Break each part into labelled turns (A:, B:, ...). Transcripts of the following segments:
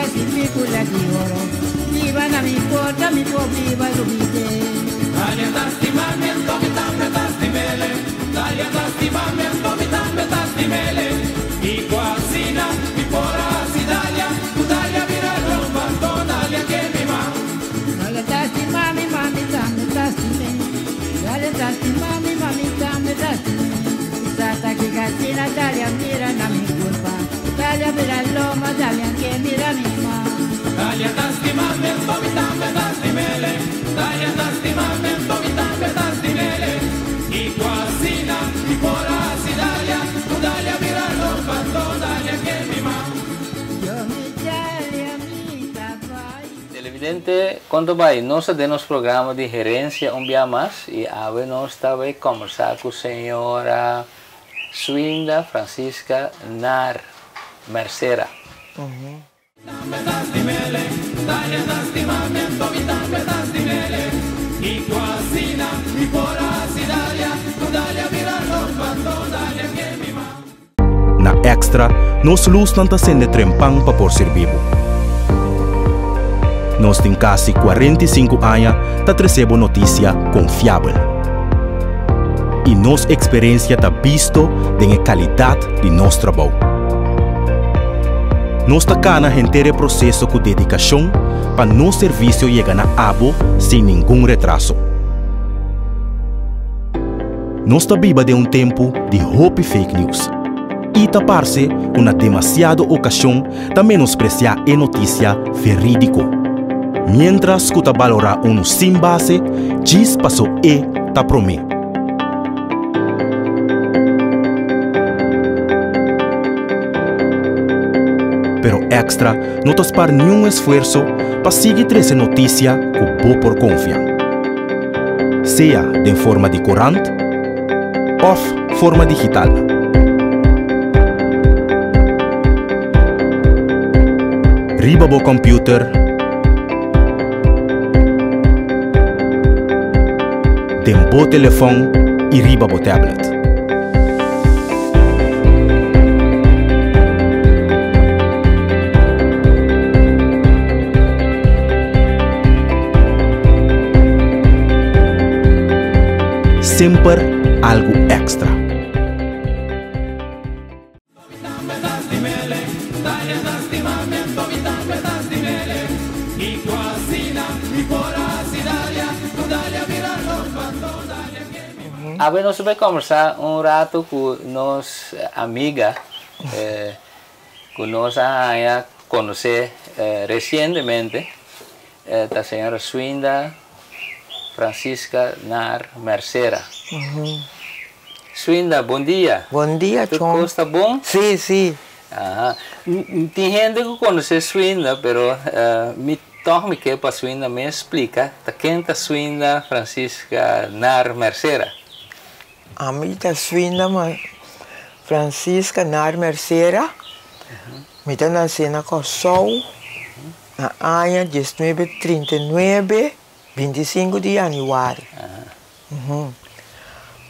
A: si picula di oro. Viva na mi porta, mi può viva l'ubite.
B: Talia tasti mami, mi tambe tasti mele. Talia tasti mami, mi tasti mele. I quasina, mi pora si Dalia. Tu Dalia vira rompa, to Dalia che mi ma.
A: Talia tasti mami, tambe tasti me. Talia tasti mami, tambe tasti me. Stata che cazzina, Talia mira na mi curva. Talia mira l'oma, Talia che mira mi ma.
B: Talia tasti mami, mi tambe tasti mele. Talia tasti mami, mi tambe tasti mele. I quasina, mi pora si Dalia. Tu Dalia vira rompa, to Dalia che mi ma.
A: Yo mi Talia mi trabalho.
C: Televidente, quando vai, nós temos programa de gerência um dia mais e agora nós estamos conversar com a senhora Swinda Francisca Nar Mercera.
D: Na Extra, nós luz não está sendo trempang para por ser vivo. Nós tem quase 45 anos para receber notícia confiável. E nossa experiência está visto da qualidade de nosso trabalho. Nós está cana inteiro processo com dedicação para nosso serviço chegar na abo sem nenhum retraso. Nós está viva de tempo de hope fake news. E tapar-se com demasiada ocasião de menospreciar a notícia verídico. Mientras que valorar sem base, diz passou e ta promê. Pero Extra não tospar nenhum esforço para seguir trazer notícia com boa por confiança. Seja de forma de corante ou forma digital. Riba bo computer, tem bo telefone e riba bo tablet. Sempre algo extra.
C: Agora nós vamos conversar rato com nossa amiga, que nós conhecemos recentemente, a senhora Swinda Francisca Nar Mercera. Swinda, bom dia.
E: Bom dia,
C: Tu
E: John.
C: está bom?
E: Sim, sim.
C: Tem gente que conhece Swinda, pero me torne que para Swinda me explica, quem é Swinda Francisca Nar Mercera?
E: A mim está Swinda Francisca Nar Mercera. Me está nascendo na Kosovo, na ano de 1939, 25 de janeiro.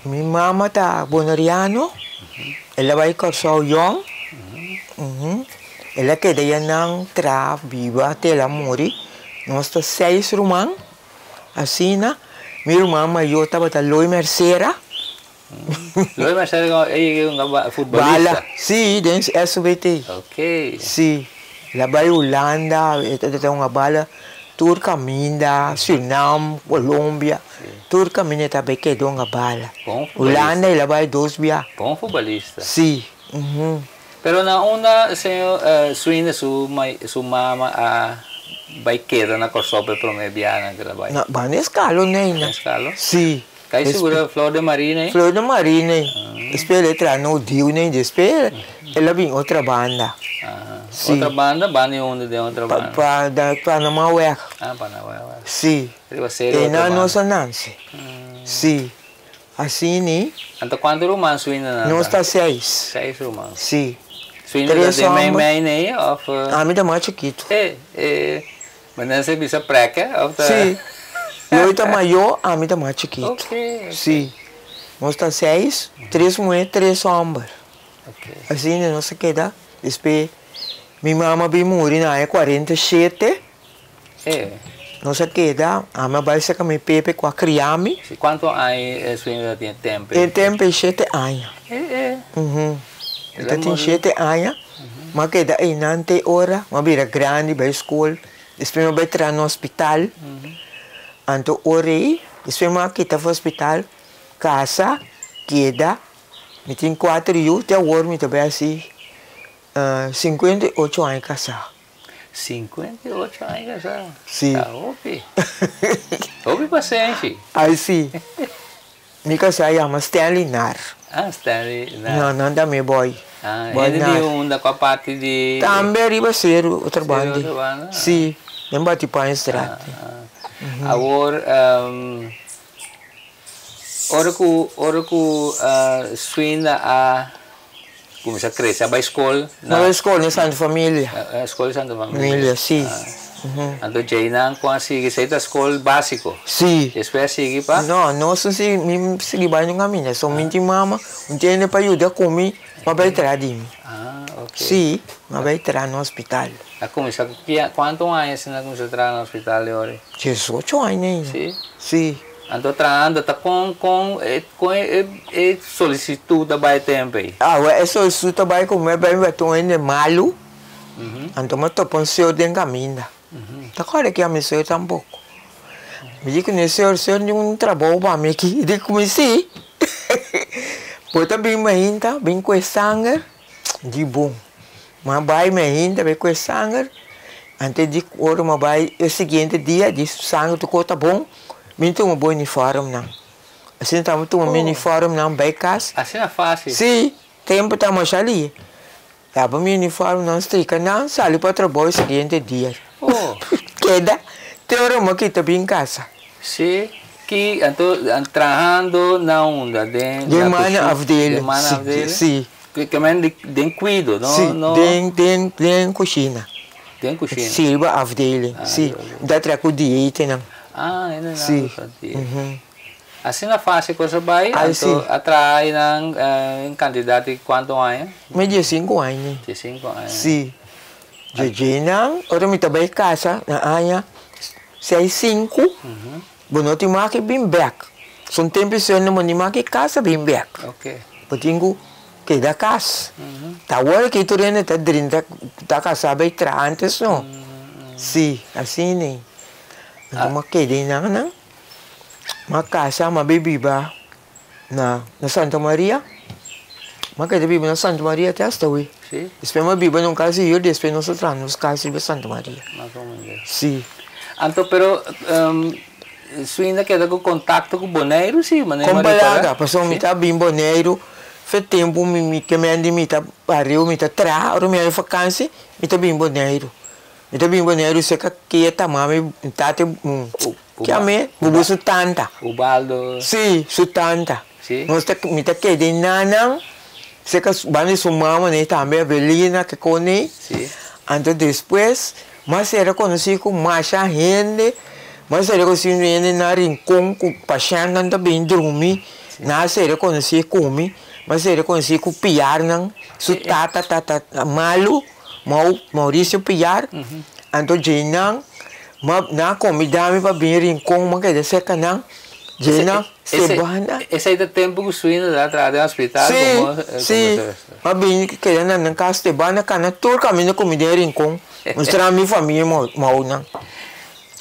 E: Minha mama está bonariano. Ela vai Kosovo young. Ela queda ya não tra viva até ela morrer. Nós está 6 irmãos. Assim, minha irmã maior estava da Loi Mercera.
C: Loi Mercera é uma futebolista?
E: Sim, dentro do SBT.
C: Ok.
E: Sim. Ela vai Holanda, tem uma bala. Turca minda, Suriname, Colômbia. Turca minda também quedou uma bala. Holanda ela vai 2 via.
C: Bom futebolista.
E: Sim.
C: Pero na una, senhor Swinda, sua mama vai quedar na Kosovo para me viajar na vai.
E: Na vai na escala, né?
C: Na escala?
E: Sim.
C: Cai segura Flor de Marina?
E: Flor de Marina. Espera entrar no Dio, né? Espera. Ela vem outra banda.
C: Outra banda? Banda onde de outra banda?
E: Para Maué.
C: Para Maué.
E: Sim.
C: E
E: na nossa Nancy. Sim. Assim, né?
C: Então, quantos romãs Swinda?
E: Nós está 6.
C: 6 romãs.
E: Sim.
C: Swinda de mãe, né?
E: A minha mais chiquito.
C: Mas não se bisa preca?
E: Sim. Eu está maior, a minha mais chiquito.
C: Ok.
E: Sim. Nós está 6, 3 mulheres, 3 homens. Assim, não se queda. Depois, Minha mamãe bem morrer na 47. Nossa queda, a minha vai ser com meu pepe com a criame.
C: Quanto anos sua ainda tem tempo?
E: Tem tempo 7 anos. Então tem 7 anos. Mas queda aí não tem hora, mas vira grande para a escola. Depois vai entrar no hospital. Então hora aí, depois vai quitar no hospital, casa, queda. Me tem 4 anos, até agora me também assim, 58 anos casado.
C: 58 anos casado?
E: Sim.
C: Tá, ouve. Ouve paciente.
E: Aí sim. Me casei chama Stanley Nar.
C: Ah, Stanley Nar.
E: Não dá meu boy.
C: Ah, ele deu um com a parte de...
E: Também arriba ser outra banda. Sim. Nem bate para a estrada.
C: Agora, hora que suina a começa a crescer, a escola
E: na escola na Santa Família.
C: A escola Santa Família,
E: sim.
C: Então já não consegue sair da escola básico.
E: Sim.
C: Espera seguir para?
E: Não se me seguir bem no caminho, só minha mama, não tem para ajudar comigo, mas vai entrar de mim.
C: Ok.
E: Sim, mas vai entrar no hospital.
C: A começar quanto anos você começa a entrar no hospital agora?
E: 18 anos.
C: Sim.
E: Sim.
C: Então está com solicitude da baia tempo aí.
E: É solicitude da baia como é bem vai malo. Então eu estou pensando dentro da caminho. Tá claro que a minha senhora tampouco. Me diz que o senhor não trabalha para mim aqui. Eu comecei. Pode bem ainda, bem com sangue. De bom. Mas vai ainda, bem com sangue. Antes de hora, mas vai o seguinte dia, de sangue, tu tá bom. Me tem um bom uniforme, não. Assim, tá muito um uniforme, não, bem casa.
C: Assim é fácil?
E: Sim, tempo tá mais ali. Tá bom, meu uniforme não estica, não, sai para o trabalho o seguinte dia. Queda, tem hora uma que tá bem em casa.
C: Sim, que então trabalhando na onda de
E: mana dele.
C: Sim. Que tem cuido, não?
E: Sim, tem cozinha.
C: Tem cozinha?
E: Sim, a dele. Sim, dá trago dieta, não.
C: Ah, ainda não.
E: Sim.
C: Assim é fácil coisa vai, então atrai em candidato de quanto anos?
E: Meio 5 anos.
C: De 5 anos.
E: Sim. De não, ora me também casa na área 6-5. Bono ti maki bem back. São tempos que eu não me maki casa bem back.
C: Ok.
E: Potingo que da casa. Tá agora que tu rende tá dentro tá casa bem antes não. Sim, assim nem. Então que de não. Mas casa mas baby ba na Santa Maria. Mas que de biba na Santa Maria até esta hoje.
C: Sim.
E: Depois mas biba não casa eu depois nós entramos nos casos de Santa Maria. Sim.
C: Então, pero você ainda quer com contato com o boneiro, sim, mas
E: com balaga, passou me tá bem boneiro. Faz tempo que me ande me tá pariu, me tá tra, ora me vacância, me tá bem boneiro. Me tá bem boneiro, se que tá mami tá te que a me, bubu su tanta.
C: O baldo.
E: Sim, su tanta.
C: Sim.
E: Nós tá me tá que de nanang, se que bani su mama né também a Belina que cone.
C: Sim.
E: Então depois, mas era conhecido como Masha Rende, mas era conhecido Rende na rincão com paixão também dormir, na era conhecido como, mas era conhecido como Piar não, su tata malu, Maurício Piar, então Jenang, mas na comida me para bem rincão, mas que desse canang, Jenang, sebana.
C: Esse aí do tempo que o suíno da atrás do hospital.
E: Sim, mas bem que na casa sebana cana todo caminho comida rincão. Mostrar a minha família mal não.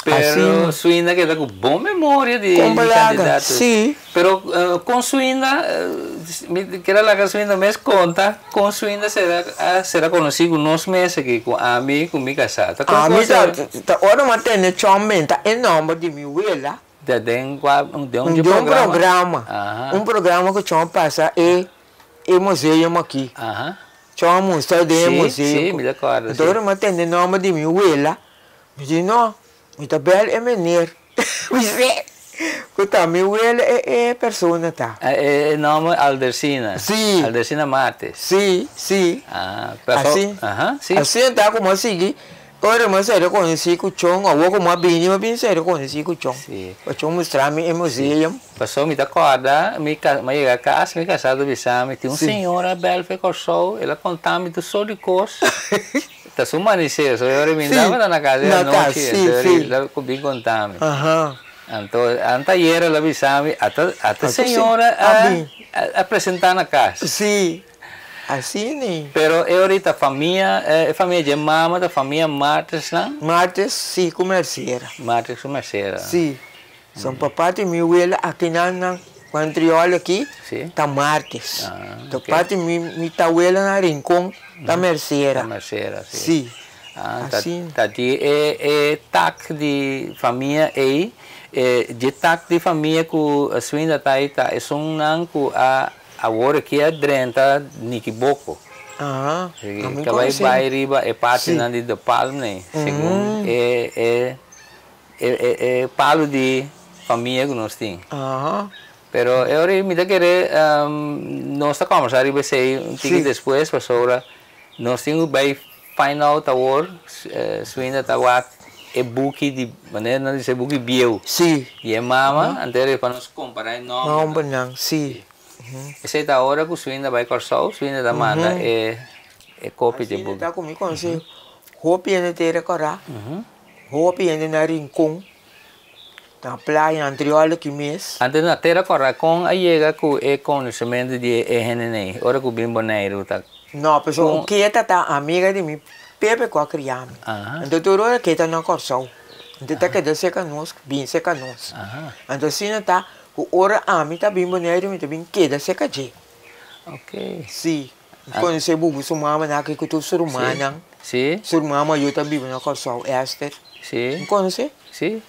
C: Pero suína que dá com boa memória de candidatos.
E: Sim.
C: Pero com suína, que era lá que a suína me conta, com suína será conhecido nos meses que com a mim com minha casada.
E: A mim tá hora mas tem chomenta tá enorme de minha vela.
C: De um programa.
E: Um programa que chama passa e museu aqui. Chama mostra de museu.
C: Sim, me recordo.
E: Então hora mas tem enorme de minha vela. Me diz não. Muito belo é menino. Porque minha abuela é pessoa, tá?
C: É nome Aldercina?
E: Sim.
C: Aldercina Martes?
E: Sim.
C: Assim?
E: Sim. Assim tá como assim. Ora, mas era conhecido com o chão, ou como a bini, mas bem sério conhecido com o chão.
C: Sim.
E: O chão mostrar-me em museu.
C: Passou, me acorda, me chega a casa, me casado, me tinha uma senhora bela, foi com ela contava-me de só de coisa. tá sumanicero, so eu me dava na casa da noite, eu comi contame. Então, anteayer la bisami, até senhora a apresentar na casa.
E: Sim. Assim, né?
C: Pero eu ahorita família de mama, da família Martes, não?
E: Martes, sim, comerciera.
C: Martes comerciera.
E: Sim. São papai e minha abuela aqui na quando eu olho aqui, tá Martes. Então, papai e minha abuela na Rincón, tá merceira.
C: Tá merceira, sim.
E: Sim.
C: Assim. Tá de tac de família aí, de tac de família que a sua ainda tá aí, tá, é só não que agora que é drenta nikiboco. Que vai riba é parte não de palmo, né? Segundo é palo de família que nós temos. Pero eu me da querer nós tá conversar riba sei um pouco depois para sobre nós temos bem final tower suinda tawat é book de maneira não dizer book bio.
E: Sim.
C: E é mama anterior para nós comparar não.
E: Não, sim.
C: Essa é a hora que o suína vai cortar, o suína da manda é cópia de book.
E: Tá comigo com você. Roupa ainda ter corá. Roupa ainda na Rincón. Na praia anterior que mês.
C: Antes na terra corá com a chega com é conhecimento de ENN. Hora que o bimboneiro tá.
E: Não, pessoal, o que tá amiga de mim, Pepe com a criança. Então toda hora que tá na corção. Então tá que dá seca nós, bem seca nós. Então assim tá o hora a mim tá bem boneiro, me tá bem queda seca de.
C: Ok.
E: Sim. Quando você bubu sua mama na que tu sua humana.
C: Sim.
E: Sua mama eu tá vivo na corção, Esther.
C: Sim.
E: Conhece?
C: Sim,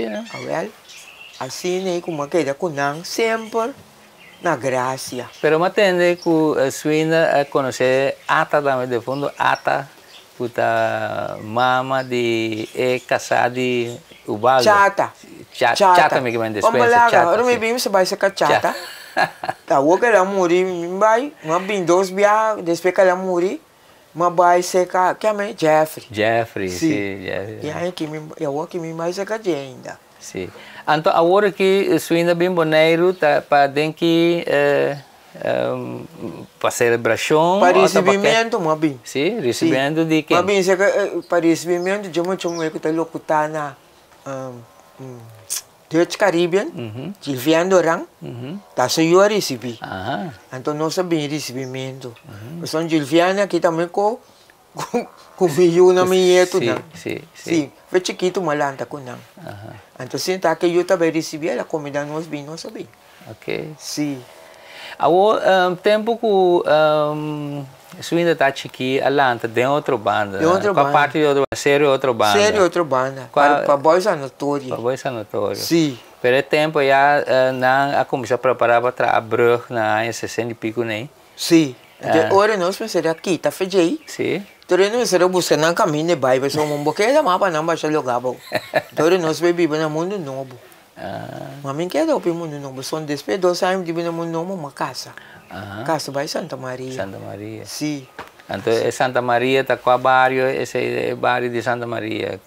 C: né?
E: Well, assim né como queda com não sempre na graça.
C: Pero me atende que a suína conhece ata também de fundo ata puta mama de casada de ubaldo. Chata me que me despensa chata.
E: Agora me bem você vai ser chata. Tá o que ela morrer me vai, uma bem dois bia depois que ela morrer, uma vai ser que é Jeffrey. Sim. E aí que me vai ser que ainda.
C: Sim. Então agora que suína bem boneiro tá para dentro que para celebração
E: para recebimento uma bem
C: sim recebimento de quem
E: uma bem para recebimento de muito que tá locutar na Dutch Caribbean Gilvian Dorang tá só eu recebi então nós bem recebimento são Gilviana aqui também com filho na minha sim foi chiquito malanta com não então sim tá que eu também recebi a comida nós bem
C: ok
E: sim
C: o tempo que suína tá aqui alanta tem outra banda qual parte de outra
E: outra banda para boys notório
C: sim pelo tempo já não começar a preparar para a brug na 60 e pico nem
E: sim agora nós pensamos aqui tá feijão
C: sim
E: Torre nós será buscando um caminho de bairro, só um pouquinho da mapa não baixa lugar bom. Torre nós vivemos no mundo novo. Mas mim quer dar o mundo novo, são depois 2 anos de no mundo novo uma casa. Casa vai Santa Maria.
C: Santa Maria.
E: Sim.
C: Então Santa Maria tá qual bairro? Esse é o bairro de Santa Maria.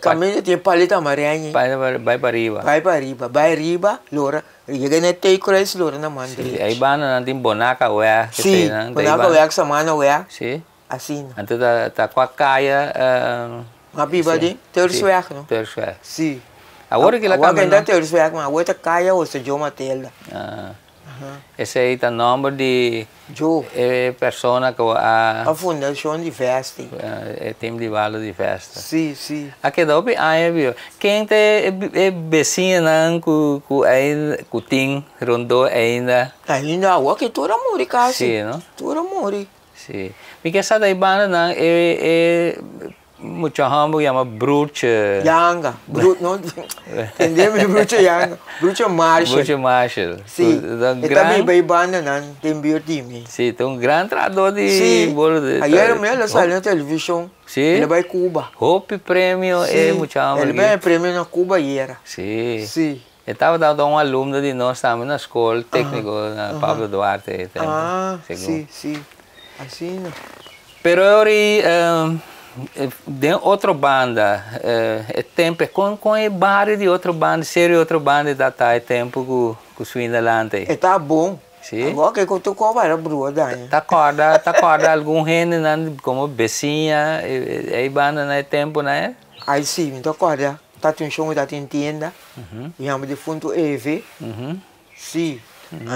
E: Caminho tem paleta amarela.
C: Vai para riba.
E: Vai riba, Lora. Chega na tei cresce Lora na mandre.
C: Aí bana não tem bonaca ué.
E: Sim. Bonaca ué que semana ué.
C: Sim.
E: Assim.
C: Então tá com a caia
E: uma biba de terçoeiro, não?
C: Terçoeiro.
E: Sim.
C: Agora que ela
E: caminha. Agora que terçoeiro, mas outra caia ou seja uma tela.
C: Esse aí tá nome de persona que
E: a fundação de festa.
C: É time de valor de festa.
E: Sim.
C: Aqui dá bem viu. Quem tem vizinha que tem rondou ainda.
E: Ainda o que toda muri casa.
C: Sim, não?
E: Toda muri.
C: Sim. Porque essa daí banda não é muito hambo chama Bruce.
E: Yanga. Não entendeu? Bruce Yanga. Bruce Marshall. Sim. E também bem banda não tem biotime.
C: Sim, tem grande trador de bolo de.
E: Aí era mesmo sai na televisão.
C: Sim.
E: Ele vai Cuba.
C: Hope prêmio é muito hambo.
E: Ele vai prêmio na Cuba e era.
C: Sim.
E: Sim.
C: Eu estava dando um aluno de nós também na escola técnica na Pablo Duarte.
E: Sim. Assim, não.
C: Pero eu de outra banda, é tempo com o bairro de outra banda, sério outra banda da tá é tempo que suína lante.
E: Tá bom.
C: Sim.
E: Agora que eu tô com a brua, Dani.
C: Tá acorda algum rende, como vizinha, aí banda, né, tempo, né?
E: Aí sim, então acorda. Tá tem chão, tá tem tenda. E amo de fundo EV. Sim.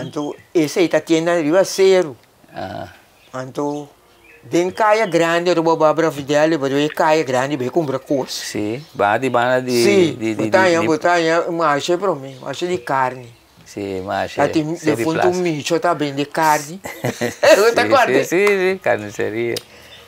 E: Então, esse aí tá tenda arriba zero. Então, den caia grande, eu vou babra fidel, vou ver caia grande, bem comprar coisa.
C: Sim. Banda de...
E: Sim, botar aí, marcha para mim, marcha de carne.
C: Sim, marcha.
E: Tá tem de fundo micho, tá bem de carne.
C: Sim, carniceria.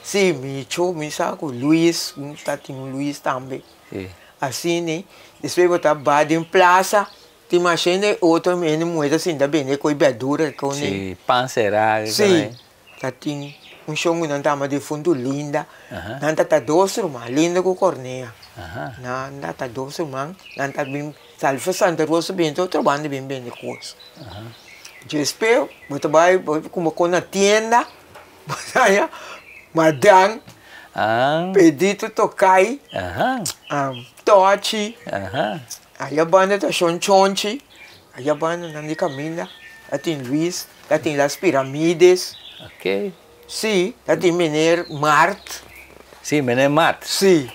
E: Sim, micho, me saco, Luiz, tá tem Luiz também.
C: Sim.
E: Assim, né? Depois botar bade em praça. Tem machine outra menina moeda assim, da bem, com verdura, com
C: sim, pancerada.
E: Sim. Tá tem chão não tá mais de fundo linda. Não tá doce, mas linda com corneia. Não tá doce, mas não tá bem, salve Santa Rosa bem, tô trabalhando bem de coisa. Eu espero, botar vai como com na tienda, botar aí, madame. Pedido tocai, tochi, aí a banda tá chonchonchi, aí a banda não de caminha, tem Luiz, tem Las Piramides,
C: ok,
E: sim, tem Mener Mart,
C: sim, Mener Mart,
E: sim,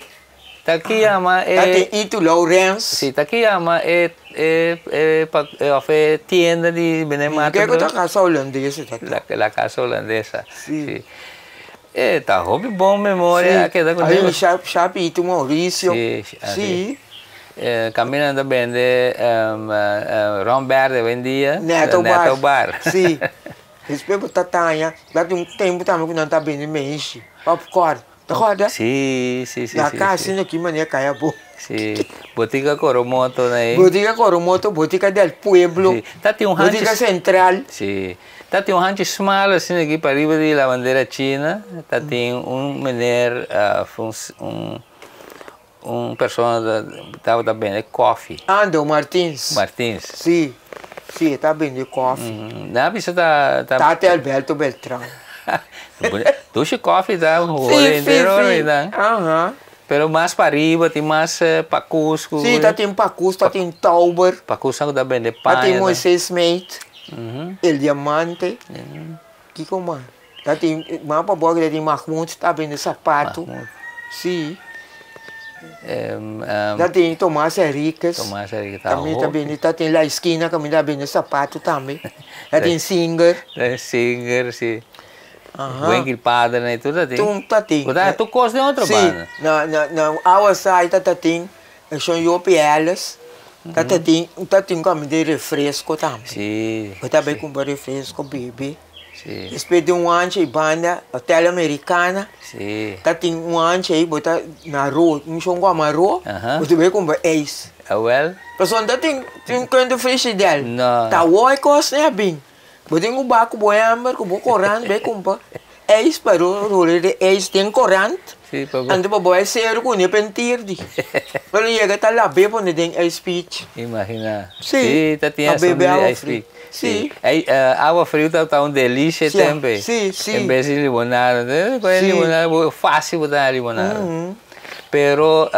C: tá aqui ama
E: tem Ito Lawrence,
C: sim, tá aqui ama tienda de Mener Mart,
E: que é que tá casa holandesa,
C: la casa holandesa, sim. Tá hobby bom memória.
E: Aí Chapito Maurício.
C: Sim. Caminhando bem de Romberde vendia.
E: Neto
C: Bar.
E: Sim. Respeito Tatanha. Dá um tempo também que não tá bem de meixe. Popcorn. Tá roda?
C: Sim.
E: Na casa assim aqui maneira caia bom.
C: Sim. Botica Coromoto, né?
E: Botica Coromoto, Botica del Pueblo.
C: Tá tem
E: Botica Central.
C: Sim. Tá tem rancho small assim aqui para riba de la bandeira china. Tá tem menino pessoa tava bem de coffee.
E: Ando Martins. Sim. Sim, tá bem de coffee.
C: Na pista tá
E: até Alberto Beltrão.
C: Duche coffee tá o rolê inteiro, né? Pero mais para riba, tem mais para Cusco.
E: Sim, tá tem para Cusco, tá tem Tauber.
C: Para Cusco tá bem de panha.
E: Tá tem Moisés Mate. El Diamante. Que como? Tá tem mapa boa que tem Mahmoud, tá bem de sapato. Sim. Já tem Tomás Henriquez. Também tá bem, tá tem La Esquina, que tá bem de sapato também. Já tem Singer.
C: Singer, sim. Buen gripado, né? Tudo tem.
E: Tá tem.
C: Tu gosta de outra banda?
E: Sim. Na our side tá tem. São Iopialas. Tá tem como de refresco também.
C: Sim.
E: Eu também comprei refresco, bebê. Sim. Depois de ancho aí, banda, hotel americana.
C: Sim.
E: Tá tem ancho aí, botar na rua, chão com a rua. Eu também comprei Ace.
C: Well?
E: Pessoal, tá tem quanto frigideira?
C: Não.
E: Tá oi, costa, né, bem? Botem um baco, boi amber, com o corante, bem compra. Ace, para o rolê de Ace tem corante.
C: Sim, para
E: ando para boy ser com ele pentir di. Pero chega tá lá bebo onde tem ice peach.
C: Imagina.
E: Sim,
C: tá tinha ice peach.
E: Sim.
C: Água fria tá um delícia também.
E: Sim.
C: Em vez de limonada, né? Com limonada fácil botar limonada. Pero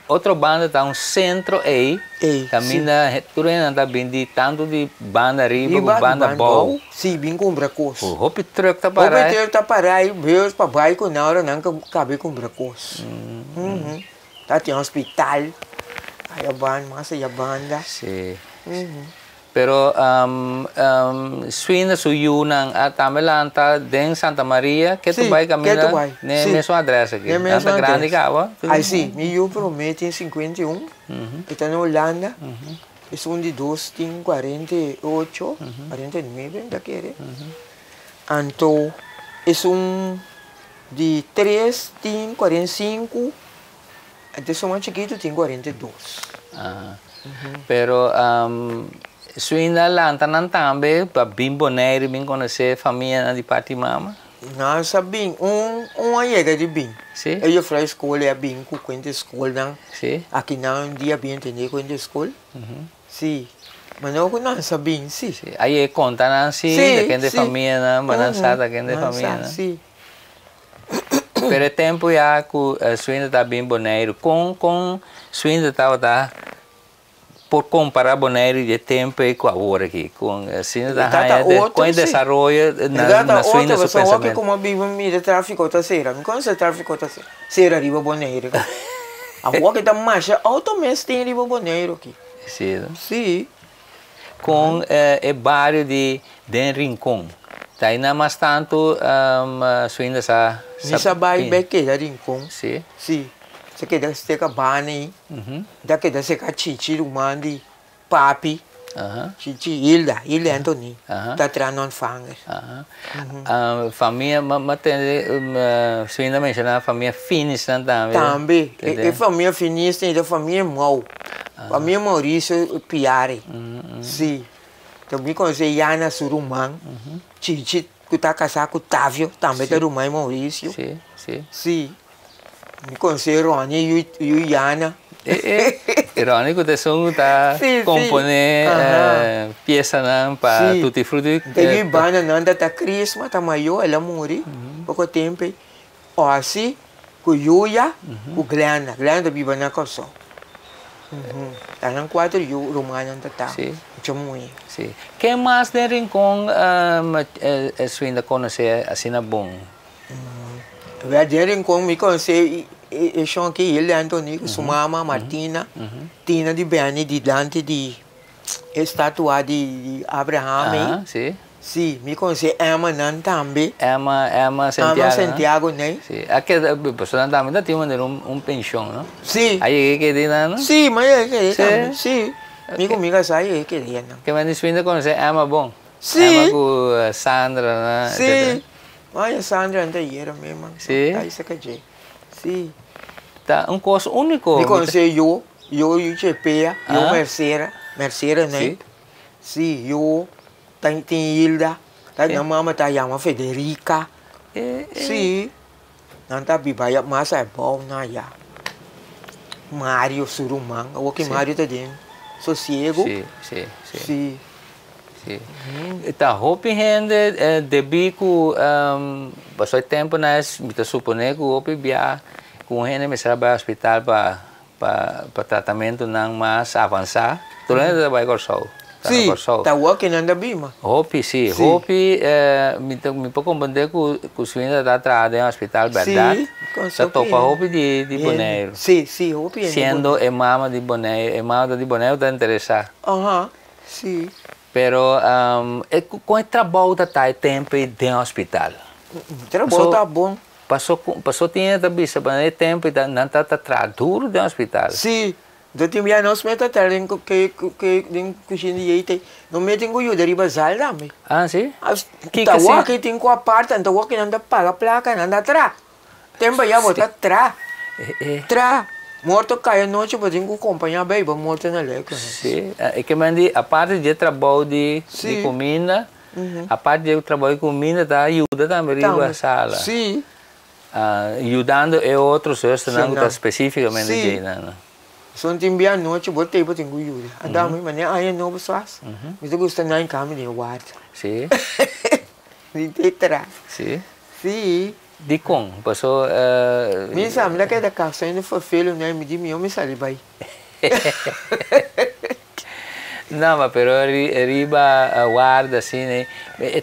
C: outra banda tá um centro aí. Caminha, tudo ainda tá bem de tanto de banda riba, banda boa.
E: Sim, bem compra coisa.
C: O hop truck tá parado.
E: O hop truck tá parado, veio para baixo na hora não cabe comprar coisa. Tá tem hospital. Aí a banda, massa a banda.
C: Sim. Pero Suína Suyunang at Tamelan tá dentro Santa Maria, que tu vai caminhar na mesma adressa aqui. Santa Grande Cava.
E: Aí sim, eu prometo em 51. Está na Holanda. É um de 2, tem 48, 49, daquele. Então, é um de 3, tem 45. Até só mais chiquito, tem 42.
C: Pero Suína lá também para bem boneiro, bem conhecer família de parte mama.
E: Não, sabe, aí é de bem.
C: Sim.
E: Eu fui à escola, é bem com a escola, não.
C: Sim.
E: Aqui não dia bem entender com a escola. Sim. Mas não sabia, sim.
C: Aí é conta não sim, da quem de família, balançada quem de família.
E: Sim.
C: Pero é tempo já que Suína tá bem boneiro, com Suína tava por comparar Bonaire de tempo e com agora aqui, com assim com o desenvolvimento na sua indústria
E: pensamento. Outra como vive me tráfico outra cera, me conhece tráfico outra cera riba Bonaire. A rua que tá marcha automaticamente tem riba Bonaire aqui.
C: Sim.
E: Sim.
C: Com o bairro de Rincón. Tá aí não mais tanto sua indústria.
E: Nessa bairro bem que da Rincón.
C: Sim.
E: Sim. Você quer dar seca bani, daqui da seca chichi rumandi, papi, chichi Hilda Anthony, tá trazendo fangas.
C: Família, mas tem, você ainda mencionou a família Finis também.
E: Também, a família Finis tem a família Mau, família Maurício Piare, sim. Também conheci Yana Surumang, chichi que tá casado com Távio, também da Rumai Maurício.
C: Sim, sim.
E: Sim. Me conheci Rony e Yana.
C: Rony, que está compondo peça para tutti frutti.
E: Tem banda nanda tá crisma, tá maior, ela morreu pouco tempo. Ou assim, com Yuya, com Glenda vive na Corsó. Tá na 4 romana tá. Sim.
C: Sim. Quem mais de Rincón a sua ainda conhecer assim na bom?
E: Verdadeiro como me conheci e chão aqui ele Anthony, sua mama Martina, Tina de Beni de Dante de estátua de Abraham.
C: Sim.
E: Sim, me conheci Emma Nan também.
C: Emma Santiago.
E: Emma Santiago, né?
C: Sim. Aqui a pessoa também tem pensão, não?
E: Sim.
C: Aí que tem não?
E: Sim, mas é que também. Sim. Comigo sai que dia não.
C: Que mas ainda conhece Emma bom.
E: Sim.
C: Emma com Sandra, né?
E: Sim. Mas Sandra ainda era mesmo.
C: Sim.
E: Tá isso que sim.
C: Tá coisa único.
E: Me conheci eu GP, eu Merceira, né? Sim, eu tem Hilda, tá na mama tá chama Federica. Sim. Não tá bibaya, mas é bom na ya. Mário Surumang, o que Mário tá dentro. Sossego.
C: Sim. Tá, hopi gente de bico passou tempo nas me tá supondo que hopi via com gente me será para hospital para tratamento não mais avançar. Tu lembra vai Corsol?
E: Sim. Tá working anda bima.
C: Hopi sim. Hopi me pode compreender que o senhor está atrás do hospital verdade. Só topa hopi de Bonaire.
E: Sim, hopi.
C: Sendo a mama de Bonaire está interessada.
E: Sim.
C: Pero com o trabalho da tempo de hospital.
E: O trabalho tá bom.
C: Passou tinha da bisa para tempo e não tá duro de hospital.
E: Sim. Do timbian nós meta terem que cozinha aí não metem com ajuda riba zal também.
C: Sim.
E: Tá o que tem com a parte, então o que não dá paga placa, não dá tra. Tempo já botar tra. Tra. Morto cai a noite para ter que acompanhar bem, para morto na leca.
C: Sim, é que mandi a parte de trabalho de comida, a parte de trabalho de comida tá ajuda também riba a sala.
E: Sim.
C: Ajudando é outros, não tá especificamente de nada.
E: Só timbian noite botei para ter que ajuda. Andamos mas aí não pessoas. Mas eu gosto não em cama de guarda.
C: Sim.
E: De tra.
C: Sim.
E: Sim.
C: De com, passou.
E: Me sabe, lá que é da casa, ainda foi feio, né? Me disse, eu me salei bem.
C: Não, mas riba guarda assim, né?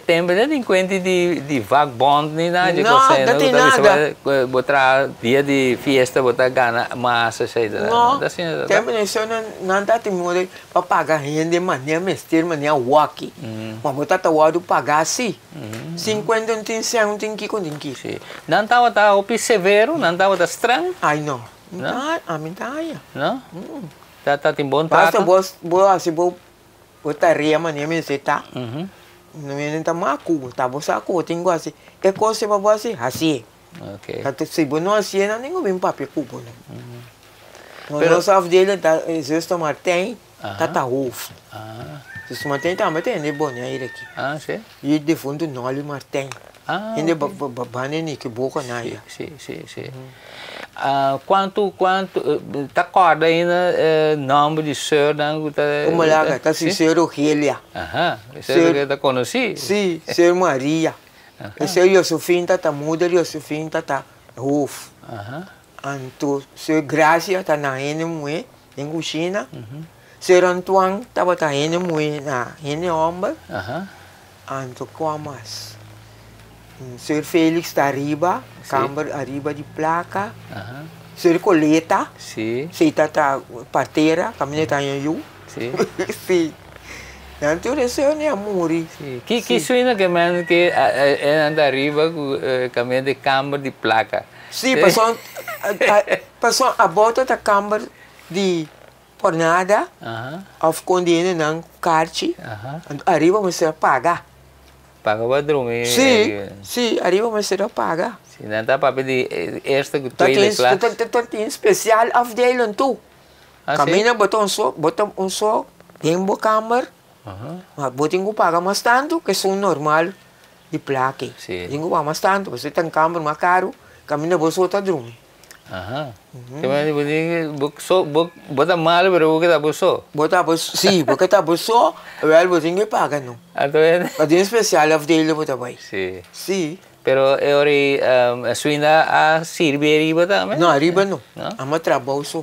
C: Tem verdade em conta de vagabond nem nada.
E: Não tem nada.
C: Botar dia de festa, botar gana massa, sei lá.
E: Não, tem verdade, não dá tempo para pagar renda, maneira mestre, maneira walk. Mas botar o lado pagar assim. 50 não tem 100, não tem que com tem que.
C: Não estava o piso severo, não estava estranho.
E: Ai não. Não, a mim tá aí.
C: Não? Tá tem bom trato.
E: Basta botar ria maneira mestre tá. Não me tá macu, tá você acu, tem assim. É coisa para você assim.
C: Ok.
E: Tá se não assim, não nem o papel cubo. Não sabe dele tá existe Martin, tá uf. Esse Martin também tem de boné aí aqui.
C: Sim.
E: E de fundo Noli Martin. Ainda banane que boca na aí.
C: Sim. Quanto tá corda ainda nome de senhor não tá.
E: Como lá tá se senhor Ohelia.
C: Senhor que tá conheci?
E: Sim, senhor Maria. Senhor Josefina tá muda Josefina tá roof. Anto senhor Gracia tá na ene moe em cozinha. Sir Antoine estava indo muito na ombro,
C: Aham.
E: anto comas. Sir Felix está arriba, câmara arriba de placa.
C: Aham.
E: Sir Coleta,
C: Sim.
E: se está parteira, caminha está em eu.
C: Sim.
E: Sim. Então, esse é o amor.
C: Sim. Que suena que man que anda arriba com caminho de câmara de placa.
E: Sim, passou a volta da câmara de pornada,
C: Aham.
E: of condena não carte,
C: Aham.
E: arriba você paga.
C: Paga o dormir.
E: Sim, arriba você paga.
C: Sim, não está para pedir esta que tu
E: Tem especial afdeling tu. Caminha, bota um só, tem uma câmara, mas bota um paga mais tanto, que são normal de placa.
C: Sim.
E: Tem paga mais tanto, você tem câmara mais caro, caminha você está dormindo.
C: Aham. Kemana bunyi bota mal pero bukan tak bosok.
E: Bota sim, porque está só, well, você não paga não.
C: Atau kan?
E: Mas tem especial afdeling bota vai.
C: Sim.
E: Sim.
C: Pero ori suina a sirberi bota men?
E: Não, arriba não.
C: Não?
E: Ama trabalho só.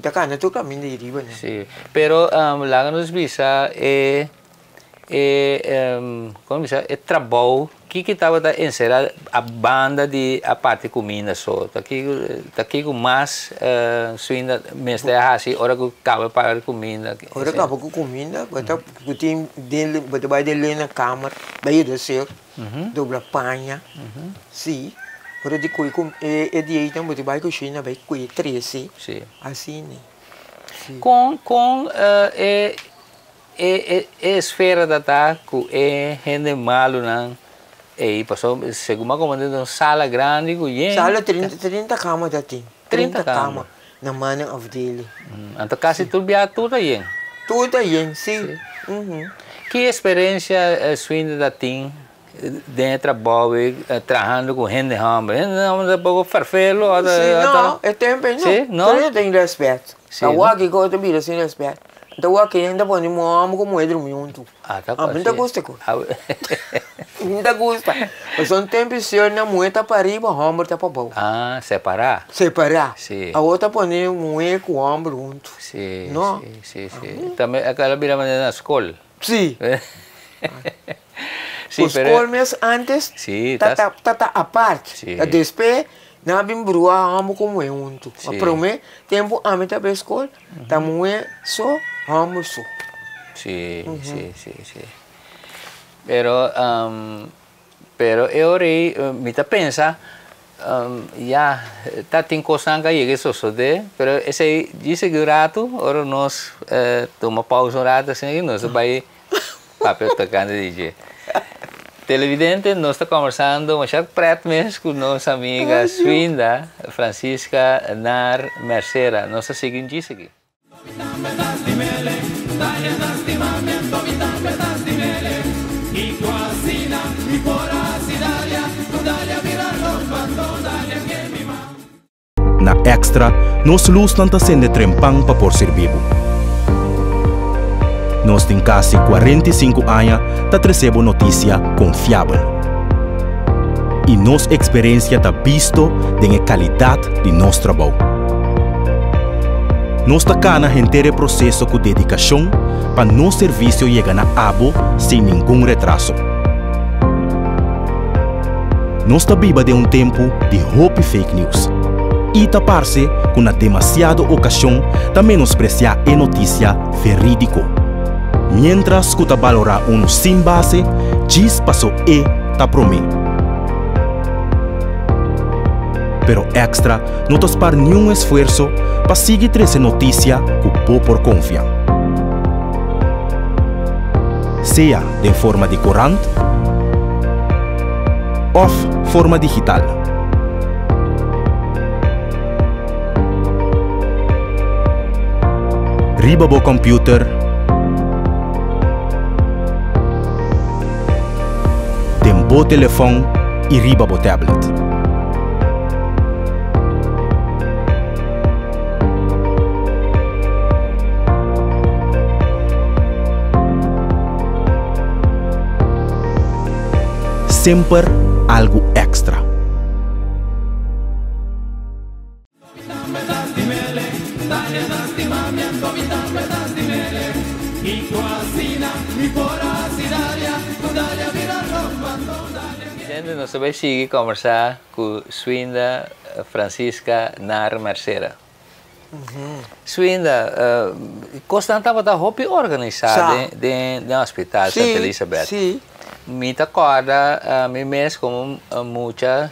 E: Tá cá, tu caminho de arriba não.
C: Sim. Pero lá nos bisa como bisa trabalho que estava a encerrar a banda de a parte comida só. Tá aqui com mais suina mestre assim, hora que acaba para comida.
E: Ora acaba com comida, bota tem dele, bota vai dele na câmara, vai descer, dobra panha. Sim. Ora de coi com é dieta, bota vai cozinhar, vai coi 13.
C: Sim.
E: Assim, né? Sim.
C: Com esfera da taco é rende malo não. E passou segundo como de uma sala grande com
E: Sala 30 camas da tem.
C: 30 camas
E: na mana afdeling.
C: Então quase tudo bem tudo aí.
E: Tudo aí, sim.
C: Que experiência suína da tem dentro do trabalho, trabalhando com gente humble? Não é pouco farfelo ou
E: não, é tempo não. Não tem respeito. A que gosta de sem respeito. Então o que ainda pode morrer como é dormir junto.
C: Ah, tá.
E: Ainda gosta com. Ainda gosta. Mas um tempo se eu não moeda para arriba, o ombro tá para baixo.
C: Ah, separar.
E: Sim. A outra pode moer com o ombro junto.
C: Sim.
E: Não?
C: Sim. Também aquela vira maneira na escola.
E: Sim.
C: Sim,
E: os colmes antes tá a parte. Depois na bimbrua amo como é junto. Mas para mim tempo a mim tá para escola, tá moer só amo só.
C: Sim. Pero eu me tá pensa já tá tem coisa que chega só de, pero esse disse que rato, ora nós toma pausa rato assim, nós vai papel tocando DJ. Televidente, nós estamos conversando mas já preto mesmo com nossa amiga Swinda Francisca Nar Mercera. Nossa seguinte aqui.
D: Na Extra, nós luz não está sendo trempang para por ser vivo. Nós temos quase 45 anos para receber notícia confiável. E nossa experiência está visto da qualidade de nosso trabalho. Nós estamos no inteiro processo com dedicação para nosso serviço chegar na abo sem nenhum retraso. Nós estamos vivendo tempo de hope fake news. E taparse com na demasiada ocasião de menospreciar a notícia verídico. Mientras que valorar sem base, diz passou ta promê. Pero Extra não te para nenhum esforço para seguir essa notícia que por confiar. Seja de forma de corante ou forma digital. Riba bo computer, tem bo telefone e riba bo tablet. Sempre algo extra.
B: Dale,
C: Gente, nós vamos seguir conversar com Swinda Francisca Nar Mercera. Swinda, constante estava roupa organizada dentro do hospital Santa Elizabeth.
E: Sim.
C: Me acorda, me mesmo como muita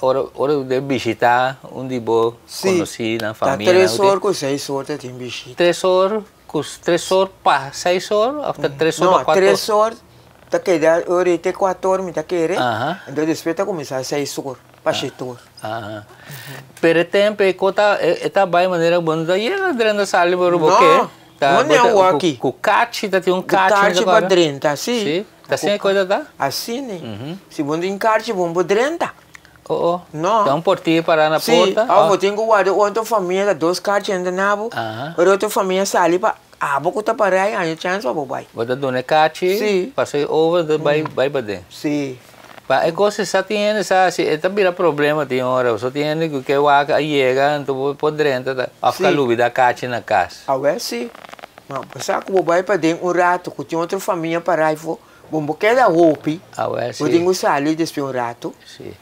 C: hora de visitar onde vou conhecer na família.
E: 3 horas com 6 horas tem visita.
C: 3 horas para 6 horas, after 3 horas para 4 horas.
E: 3 horas, tá querendo, hora até 4 horas, me tá querendo. Então depois tá começar 6 horas, para 7 horas.
C: Per tempo, está bem maneira boa, daí é dentro da sala para o boquê.
E: Não é o aqui.
C: Com cate, tá tem um cate.
E: Cate para dentro, assim.
C: Tá sem coisa tá?
E: Assim, né? Se você tem cate, vamos para dentro. Não.
C: Então por ti parar na porta.
E: Sim, eu tenho outra família, 2 cartas ainda na boa. Outra família sali para boca tá para aí, a chance para bobai.
C: Você dá cate, passei over, vai para dentro.
E: Sim.
C: É coisa só tem essa, é vira problema tem hora, só tem que o água chega, então por dentro, a ficar lúbida cate na casa.
E: É sim. Mas passar com o bobai para dentro rato, que tem outra família para aí, vamos querer roupa. Eu tenho que sair depois rato.
C: Sim.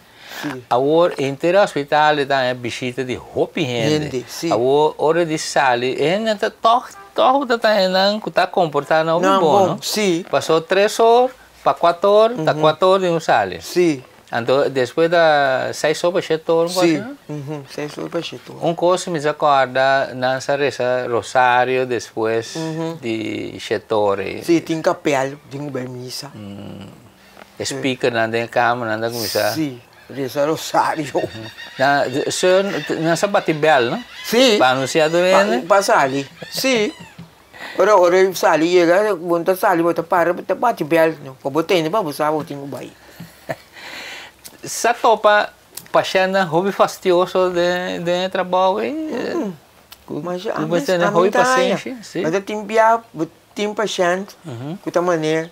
C: Agora, inteiro hospital está visita de roupa gente. Agora, hora de sair, ainda está comportando bom.
E: Sim.
C: Passou 3 horas, para 4 horas, está 4 horas e não sai.
E: Sim.
C: Então, depois da 6 horas para 7 horas,
E: sim. 6 horas para 7 horas.
C: Coisa me acorda, nessa reza Rosário, depois de 7 horas.
E: Sim, tem capel, tem bem missa.
C: Speaker, nada câmera, nada começar.
E: Sim. Reza Rosário.
C: Nessa batibel, não?
E: Sim.
C: Para anunciar do ano?
E: Para sair. Sim. Ora sair, chega, quando sair, você para batibel. Para botar ainda, para você, eu tenho bem.
C: Sa topa pasyana hobby fastioso de trabalho
E: mas
C: você não hobby paciência sim
E: mas tem paciente de maneira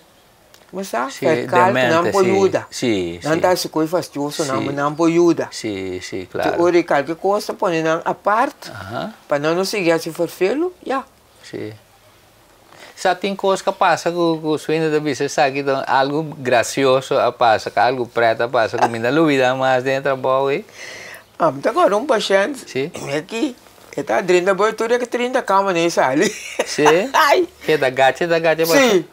E: mas sabe calma não ajuda
C: sim
E: não dá se coisa fastioso não ajuda
C: sim claro
E: ora qualquer coisa põe a parte para não seguir se for feio
C: sim Sa tem coisa que passa com o suíno da bicha, sabe que algo gracioso passa, algo preto passa, que me dá dúvida mais dentro do trabalho.
E: Agora paciente, aqui, está dentro da abertura que 30 camas nem sai.
C: Sim? Que da gacha passa?
E: Sim.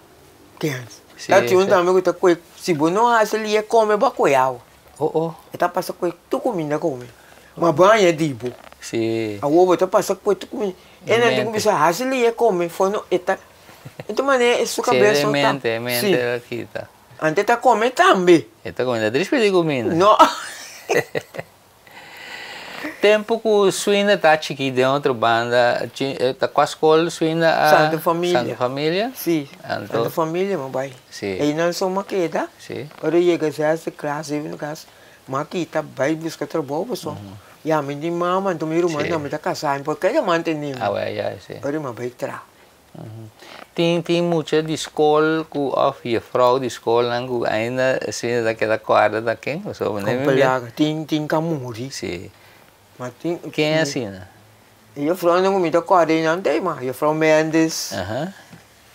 E: Está tinha também que está com, se você não acha ali, come bacoiau. Está passando com tu comida come. Uma banha tipo.
C: Sim.
E: A ovo está passando com tu comida. E não tem que pensar, acha ali, come, foi no, está então, mané, isso cabeça
C: tá. Mente aqui tá.
E: Antes tá comendo também.
C: Está comendo, três pedir comida.
E: Não.
C: Tempo que o Swinda está aqui de outra banda, está com a escola Swinda
E: Santa Família.
C: Santa Família?
E: Sim. Santa Família, meu pai.
C: Sim.
E: E não sou maqueta.
C: Sim.
E: Quando chega a essa classe, no caso, maqueta vai buscar trabalho, pessoal. E a minha mãe, então minha irmã também está casada, porque ela mantém.
C: Sim.
E: Agora, meu pai traz.
C: Tem muita de escola que a frau de escola que ainda assim daquela quadra da quem eu sou
E: tem camuri
C: sim
E: mas tem
C: quem é assim né
E: e a frau não me dá quadra não tem mas a frau Mendes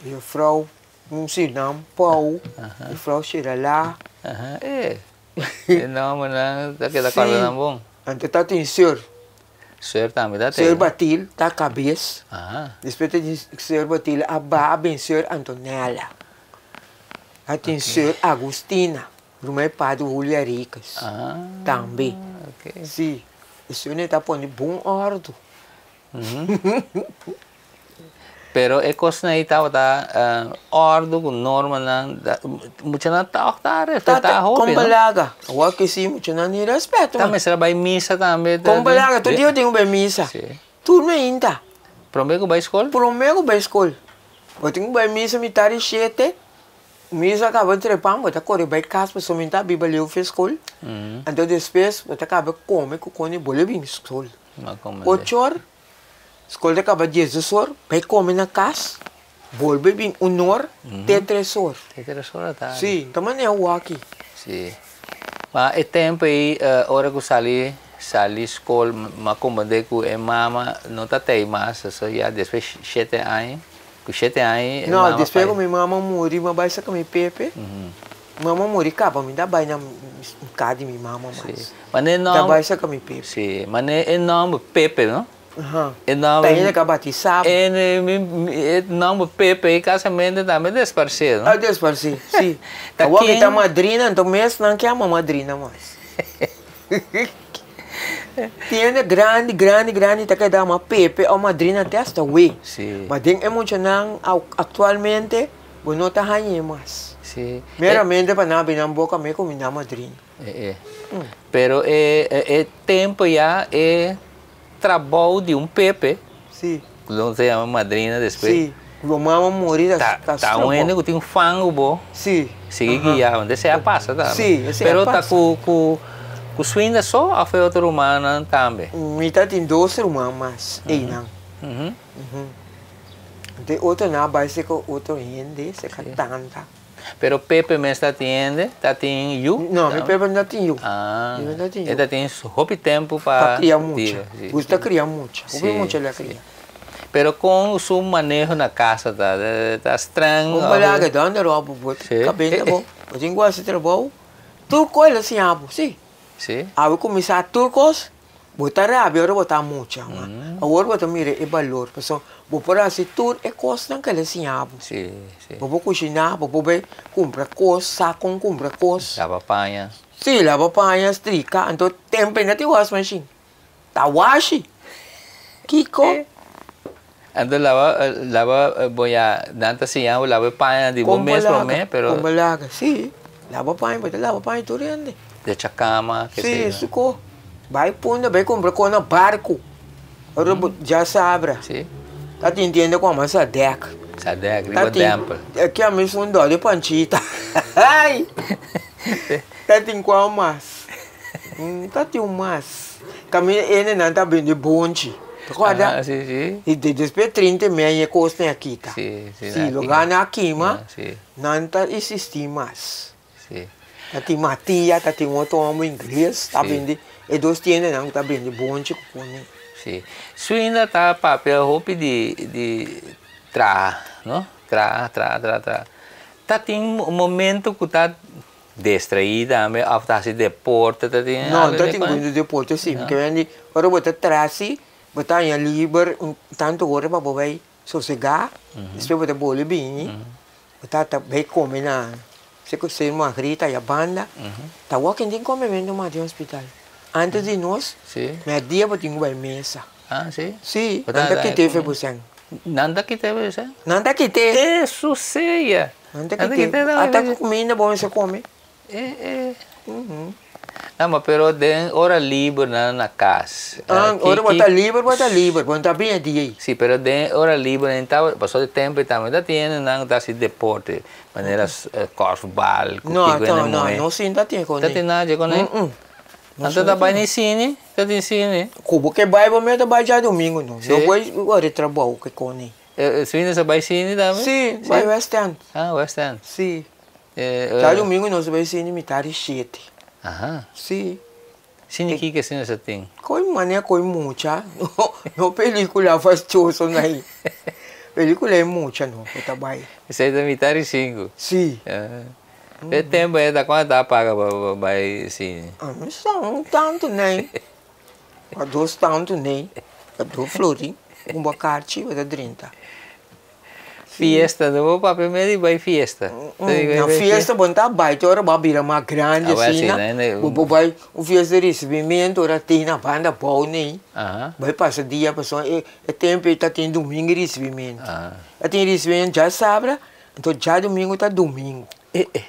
E: e a frau não sei não Paul a frau Xiralá
C: não mas daquela quadra não bom
E: antes tá tem senhor
C: Senhor também dá
E: Senhor Batil, tá cabeça.
C: Depois
E: tem Senhor Batil, a Senhor Antonella. Aí tem Senhor Agustina, do meu padre Julia Ricas. Também. Sim. O senhor está pondo bom ordem.
C: Pero é coisa aí tá ordem com norma não muito não tá respeitar a roupa
E: como balaga o que sim muito não nem respeito
C: também será vai missa também
E: como balaga todo dia eu tenho bem missa tudo me ainda
C: promego vai escola
E: vai escola eu tenho bem missa me tá de missa acaba trepando tá corre vai casa pessoa me tá bíblia eu fez escola então depois eu acaba come com cone bole bem escola 8 horas escola acaba 10 horas, vai comer na casa, volve bem 1 hora, até 3 horas.
C: Até 3 horas tá.
E: Sim, também é o aqui.
C: Sim. Mas é tempo aí, hora que sali escola, mas como de que a mama não tá tem mais, só já depois 7 anos, com 7 anos.
E: Não, depois que minha mama morreu, mas vai sacar meu pepe. Mamãe morri capa, me dá bem na casa de minha mamãe.
C: Mas é
E: Dá bem só com minha pepe.
C: Sim, mas é nome Pepe, não?
E: É nome. Tem que bater sabe.
C: É nome Pepe e casamento também desparcido, não?
E: Ah, desparcido, sim. Agora que tá madrina, então mesmo não quer a madrina mais. Tiene grande, tá que dar uma Pepe ou madrina testa, ué.
C: Sim.
E: Mas tem emocionante atualmente, eu não tá ganhando mais.
C: Sim.
E: Meramente para não abrir a boca, me como na madrina.
C: Pero é tempo já é trabalho de Pepe.
E: Sim.
C: Não se chama madrina depois.
E: Sim. O mamãe morreu
C: tá um ano que tem um fango bom.
E: Sim.
C: Sim, que já, onde se passa, tá?
E: Sim, esse
C: pero
E: passa.
C: Tá com swinda só a foi outro humano também.
E: Me tá tem 12 irmãos, mas ei não. Tem outro não, vai ser com outro gente, se que tanta.
C: Pero Pepe me está tendo, tá tem you?
E: Não, meu Pepe não tem you.
C: Ah.
E: Não tem you.
C: Ele tem pouco tempo para
E: criar muito. Gusta criar muito. Muito ele cria.
C: Pero com o seu manejo na casa tá estranho.
E: Vamos lá que dá onde roubo, cabelo bom. Eu tenho gosto de trabalho. Turco ele assim abo, sim.
C: Sim.
E: Ao começar turcos, botar rábia, agora botar muito. Agora botar mira é valor, pessoal. Vou por assim tur é coisa que ele assim abo.
C: Sim, sim.
E: Vou cozinhar, vou comprar coisa, saco, comprar coisa.
C: Lava panha.
E: Sim, lava panha, estrica, então tempo ainda tem wash machine. Tá wash? Kiko.
C: Ando lava boia, nanta se llama lava panha de bom mês para mim, pero
E: como laga, sim. Lava panha, botar lava panha tudo ainda.
C: De chacama, que
E: sim, suco. Vai punda, vai comprar com no barco. Agora já sabe.
C: Sim.
E: Tá te entendendo como a Sadek.
C: Sadek, riba tempo.
E: Aqui a minha segunda de panchita. Ai! Tá te qual mais? Tá te mais. Caminho ele não tá bem de bonde. Tá
C: sim, sim.
E: E depois 30 meia costa aqui, tá?
C: Sim, sim.
E: Sim, lugar na aqui, mas
C: sim.
E: Não tá existir mais.
C: Sim.
E: Tá te matia, tá te outro homem inglês, tá bem de... E dois tiene não tá bem de bonde com ele.
C: Sim. Isso ainda tá papel roupa de não? Tra. Tá tem um momento que tá distraída, a tá se deporta, tá tem.
E: Não, tá tem muito deporte sim, porque vem agora botar trace, botar em livre tanto agora para poder sossegar, depois botar bolo bem, botar tá bem comer na, se você uma grita e a banda, tá walking tem comer vendo mais de hospital. Antes de nós, meio dia eu tinha uma mesa.
C: Ah, sim?
E: Sim, nada que teve você.
C: Nada que teve você?
E: Nada que teve.
C: Isso seja.
E: Nada que teve. Até que comida bom você come.
C: Não, mas pero tem hora livre na casa.
E: Hora bota livre, bota bem dia.
C: Sim, pero tem hora livre, então passou de tempo e também tá tendo não tá se deporte, maneiras corfball,
E: não sim tá tendo com.
C: Tá tendo nada com ele. Então tá vai no cine, tá no cine.
E: Como que vai para vai já domingo não. Depois agora trabalho que com ele.
C: Você ainda vai cine também?
E: Sim, vai West End.
C: Ah, West End.
E: Sim. Já domingo nós vai cine metade 7.
C: Aham.
E: Sim.
C: Cine que cine você tem?
E: Coi mané coi mucha. No película faz choso aí. Película é mucha não, tá vai.
C: Você é da metade 5.
E: Sim.
C: É tempo é da quanto tá paga vai cine?
E: Não são tanto nem. A dois tanto nem. A do florim, bacate vai dar 30.
C: Fiesta, não vou para primeiro vai fiesta.
E: Na fiesta bom tá baita, ora vai virar mais grande assim, né? Vai o fiesta de recebimento, ora tem na banda bom nem. Vai passar dia, pessoal, é tempo tá tem domingo de recebimento. Tem recebimento já sábado, então já domingo tá domingo.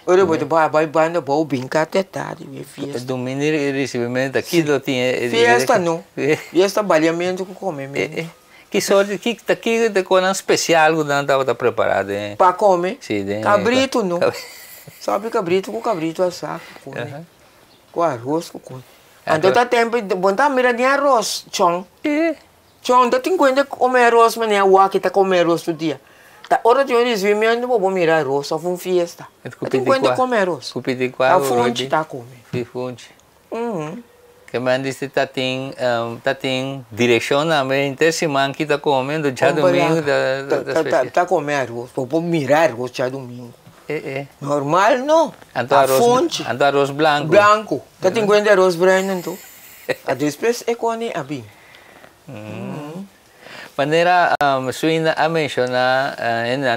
E: Ora vai banda bom brincar até tarde, fiesta.
C: Domingo de recebimento aqui do tinha.
E: Fiesta não. Fiesta balhamento com comer mesmo.
C: Que sorte, que de coisa especial que não estava preparado, hein?
E: Para comer?
C: Sim,
E: cabrito não. Sabe cabrito com cabrito assado, com arroz, com então tá tempo, bom tá mira de arroz, chão. Chão, tá tem coisa comer arroz, mas nem a que tá comer arroz todo dia. Tá hora de eles vêm mesmo, vou mirar arroz, só foi fiesta. Tem coisa comer arroz.
C: Cupitiquá,
E: fonte tá comer.
C: Fonte. Que me disse tá tem direcionamento semana que tá comendo já domingo da
E: tá comendo arroz, vou mirar arroz já domingo. Normal, não.
C: Anto
E: A fonte.
C: arroz branco.
E: Branco. Tá tem coisa de arroz branco, então. A depois é quando é bem.
C: Maneira, suína a mencionar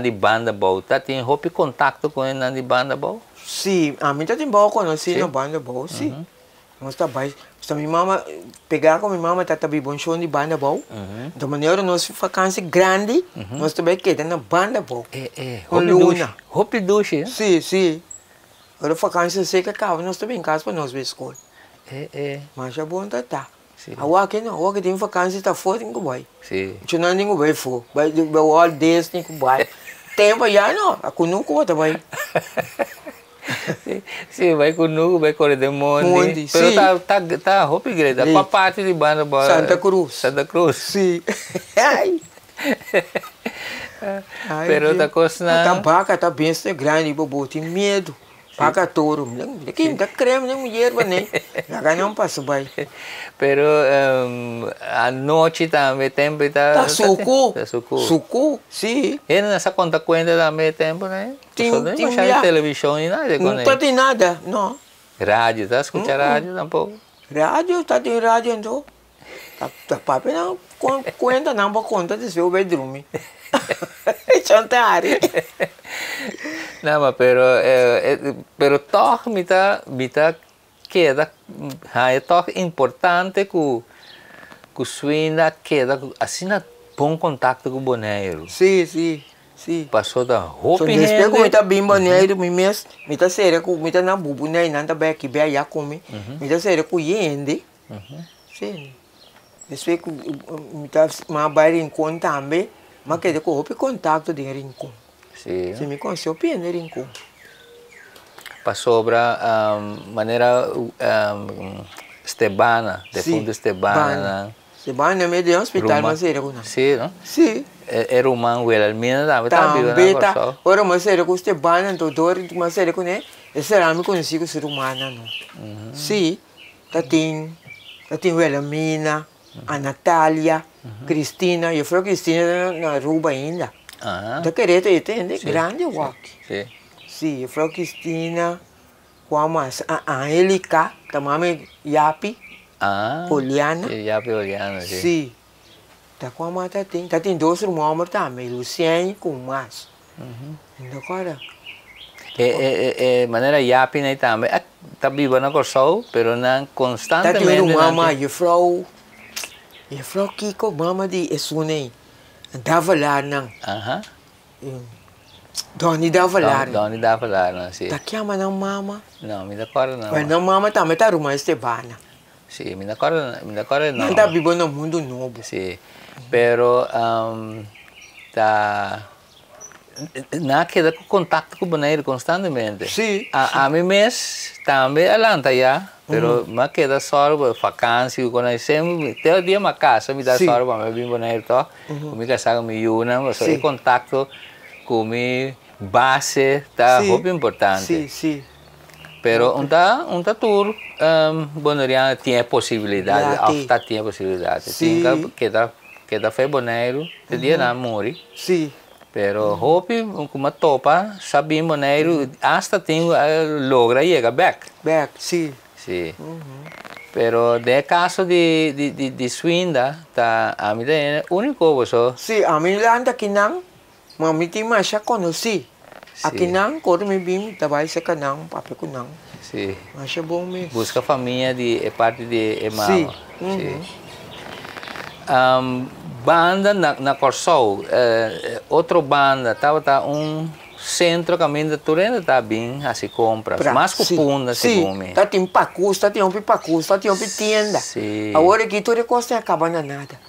C: em banda boa. Tá tem hopi contato com em banda boa?
E: Sim, a mim tá tem boa conheci
C: Sim.
E: na banda boa, sim. Nós tá bem. Então, minha mama, pegar com minha mama, tá também bom show de banda boa. Da maneira, nós vacância grande, nós também quedamos na banda boa. Com Luna.
C: Hopi duche,
E: Sim, sim. Agora, vacância seca, acaba, nós também em casa para nós ver escola. Mas é bom, tá. Agora aqui não, agora que tem vacância, tá fora, tem que vai.
C: Sim.
E: Eu não tenho que vai fora. Vai, all days, tem que vai. Tempo já não, a conuco, tá vai.
C: Sim, vai com nuco, vai correr de monte. Pero tá hopi grande. Qual parte de banda boa?
E: Santa Cruz.
C: Santa Cruz.
E: Sim. Ai.
C: Pero tá coçando.
E: Tá vaca, tá bem grande, bobo, tem medo. Vaca touro. Aqui tá creme, não mulher, né? Já não passa bem.
C: Pero a noite também tempo
E: Tá suco.
C: Tá suco.
E: Suco, sim.
C: E nessa conta também tempo, né?
E: Tem
C: televisão e nada.
E: Não tá tem nada, não.
C: Rádio, tá escutando rádio tampouco?
E: Rádio, tá tem rádio, então. Tá papo não conta não para conta de seu bedroom. Chantare.
C: Não, mas pero toque me tá queda é toque importante que suína queda assim na bom contato com o boneiro.
E: Sim, sim, sim.
C: Passou da roupa
E: e depois que me tá bem boneiro, me tá sério com me tá na bubu né, não tá bem aqui bem já come. Me tá sério com yende. Sim. Depois que me tá mais bem em conta também. Mas que com o contato de rincão.
C: Sim.
E: Se me conheceu bem de rincão.
C: Para sobra maneira Estebana, de fundo Estebana.
E: Estebana é meio de hospital, mas era com
C: sim, não?
E: Sim.
C: Era humano, era minha
E: também tá. Ora, mas era com Estebana, doutor, mas era com ele. Esse era me conheci com ser humana, não? Sim. Tem ela mina, a Natália. Cristina, eu falo Cristina na Ruba ainda. Da quereta entende? Grande walk.
C: Sim.
E: Sim, eu falo Cristina, como a Angélica, também Yapi, Poliana.
C: Yapi, Poliana, sim.
E: Sim. Tá como a tem dois irmãos também, Luciane com o Márcio. Agora.
C: Maneira Yapi né também, tá viva na Corsol, pero não constantemente.
E: Tá tem uma mãe, eu falo. E falou que com mama de Esune dava lá não. Doni dava lá.
C: Doni dava lá, não, sim.
E: Tá que ama não mama?
C: Não, me dá cora não.
E: Mas não mama também tá rumã Estebana.
C: Sim, me dá cora não.
E: Não tá vivendo no mundo novo.
C: Sim. Pero tá na queda com contato com o boneiro constantemente.
E: Sim.
C: A mim mês também alanta já. Pero mas queda só vacância, conhecemos, até o dia uma casa, me dá só para me vir boneiro to, comigo casa me yuna, mas é contato com mi base tá muito importante.
E: Sim, sim.
C: Pero tá tour, boneiriana tinha possibilidade, tá tinha possibilidade. Tinha queda fez boneiro, te dia não morre.
E: Sim.
C: Pero hope como topa, sabe boneiro, hasta tem logra chegar back.
E: Back, sim.
C: Sim. Pero de caso de Swinda, tá a mim é único só.
E: Sim, a mim lá anda aqui não, mas me tem mais já conheci. Aqui não, quando me vim, trabalho se não, papo com não.
C: Sim.
E: Mas é bom mesmo.
C: Busca família de parte de mama.
E: Sim.
C: Banda na Corsol, outra banda, tava centro caminho da Turena tá bem, assim compras, mas cupunda se come.
E: Tá tem pacus, tá tem um pacus, tá tem um tienda.
C: Sim.
E: Agora que tu recosta acaba nada.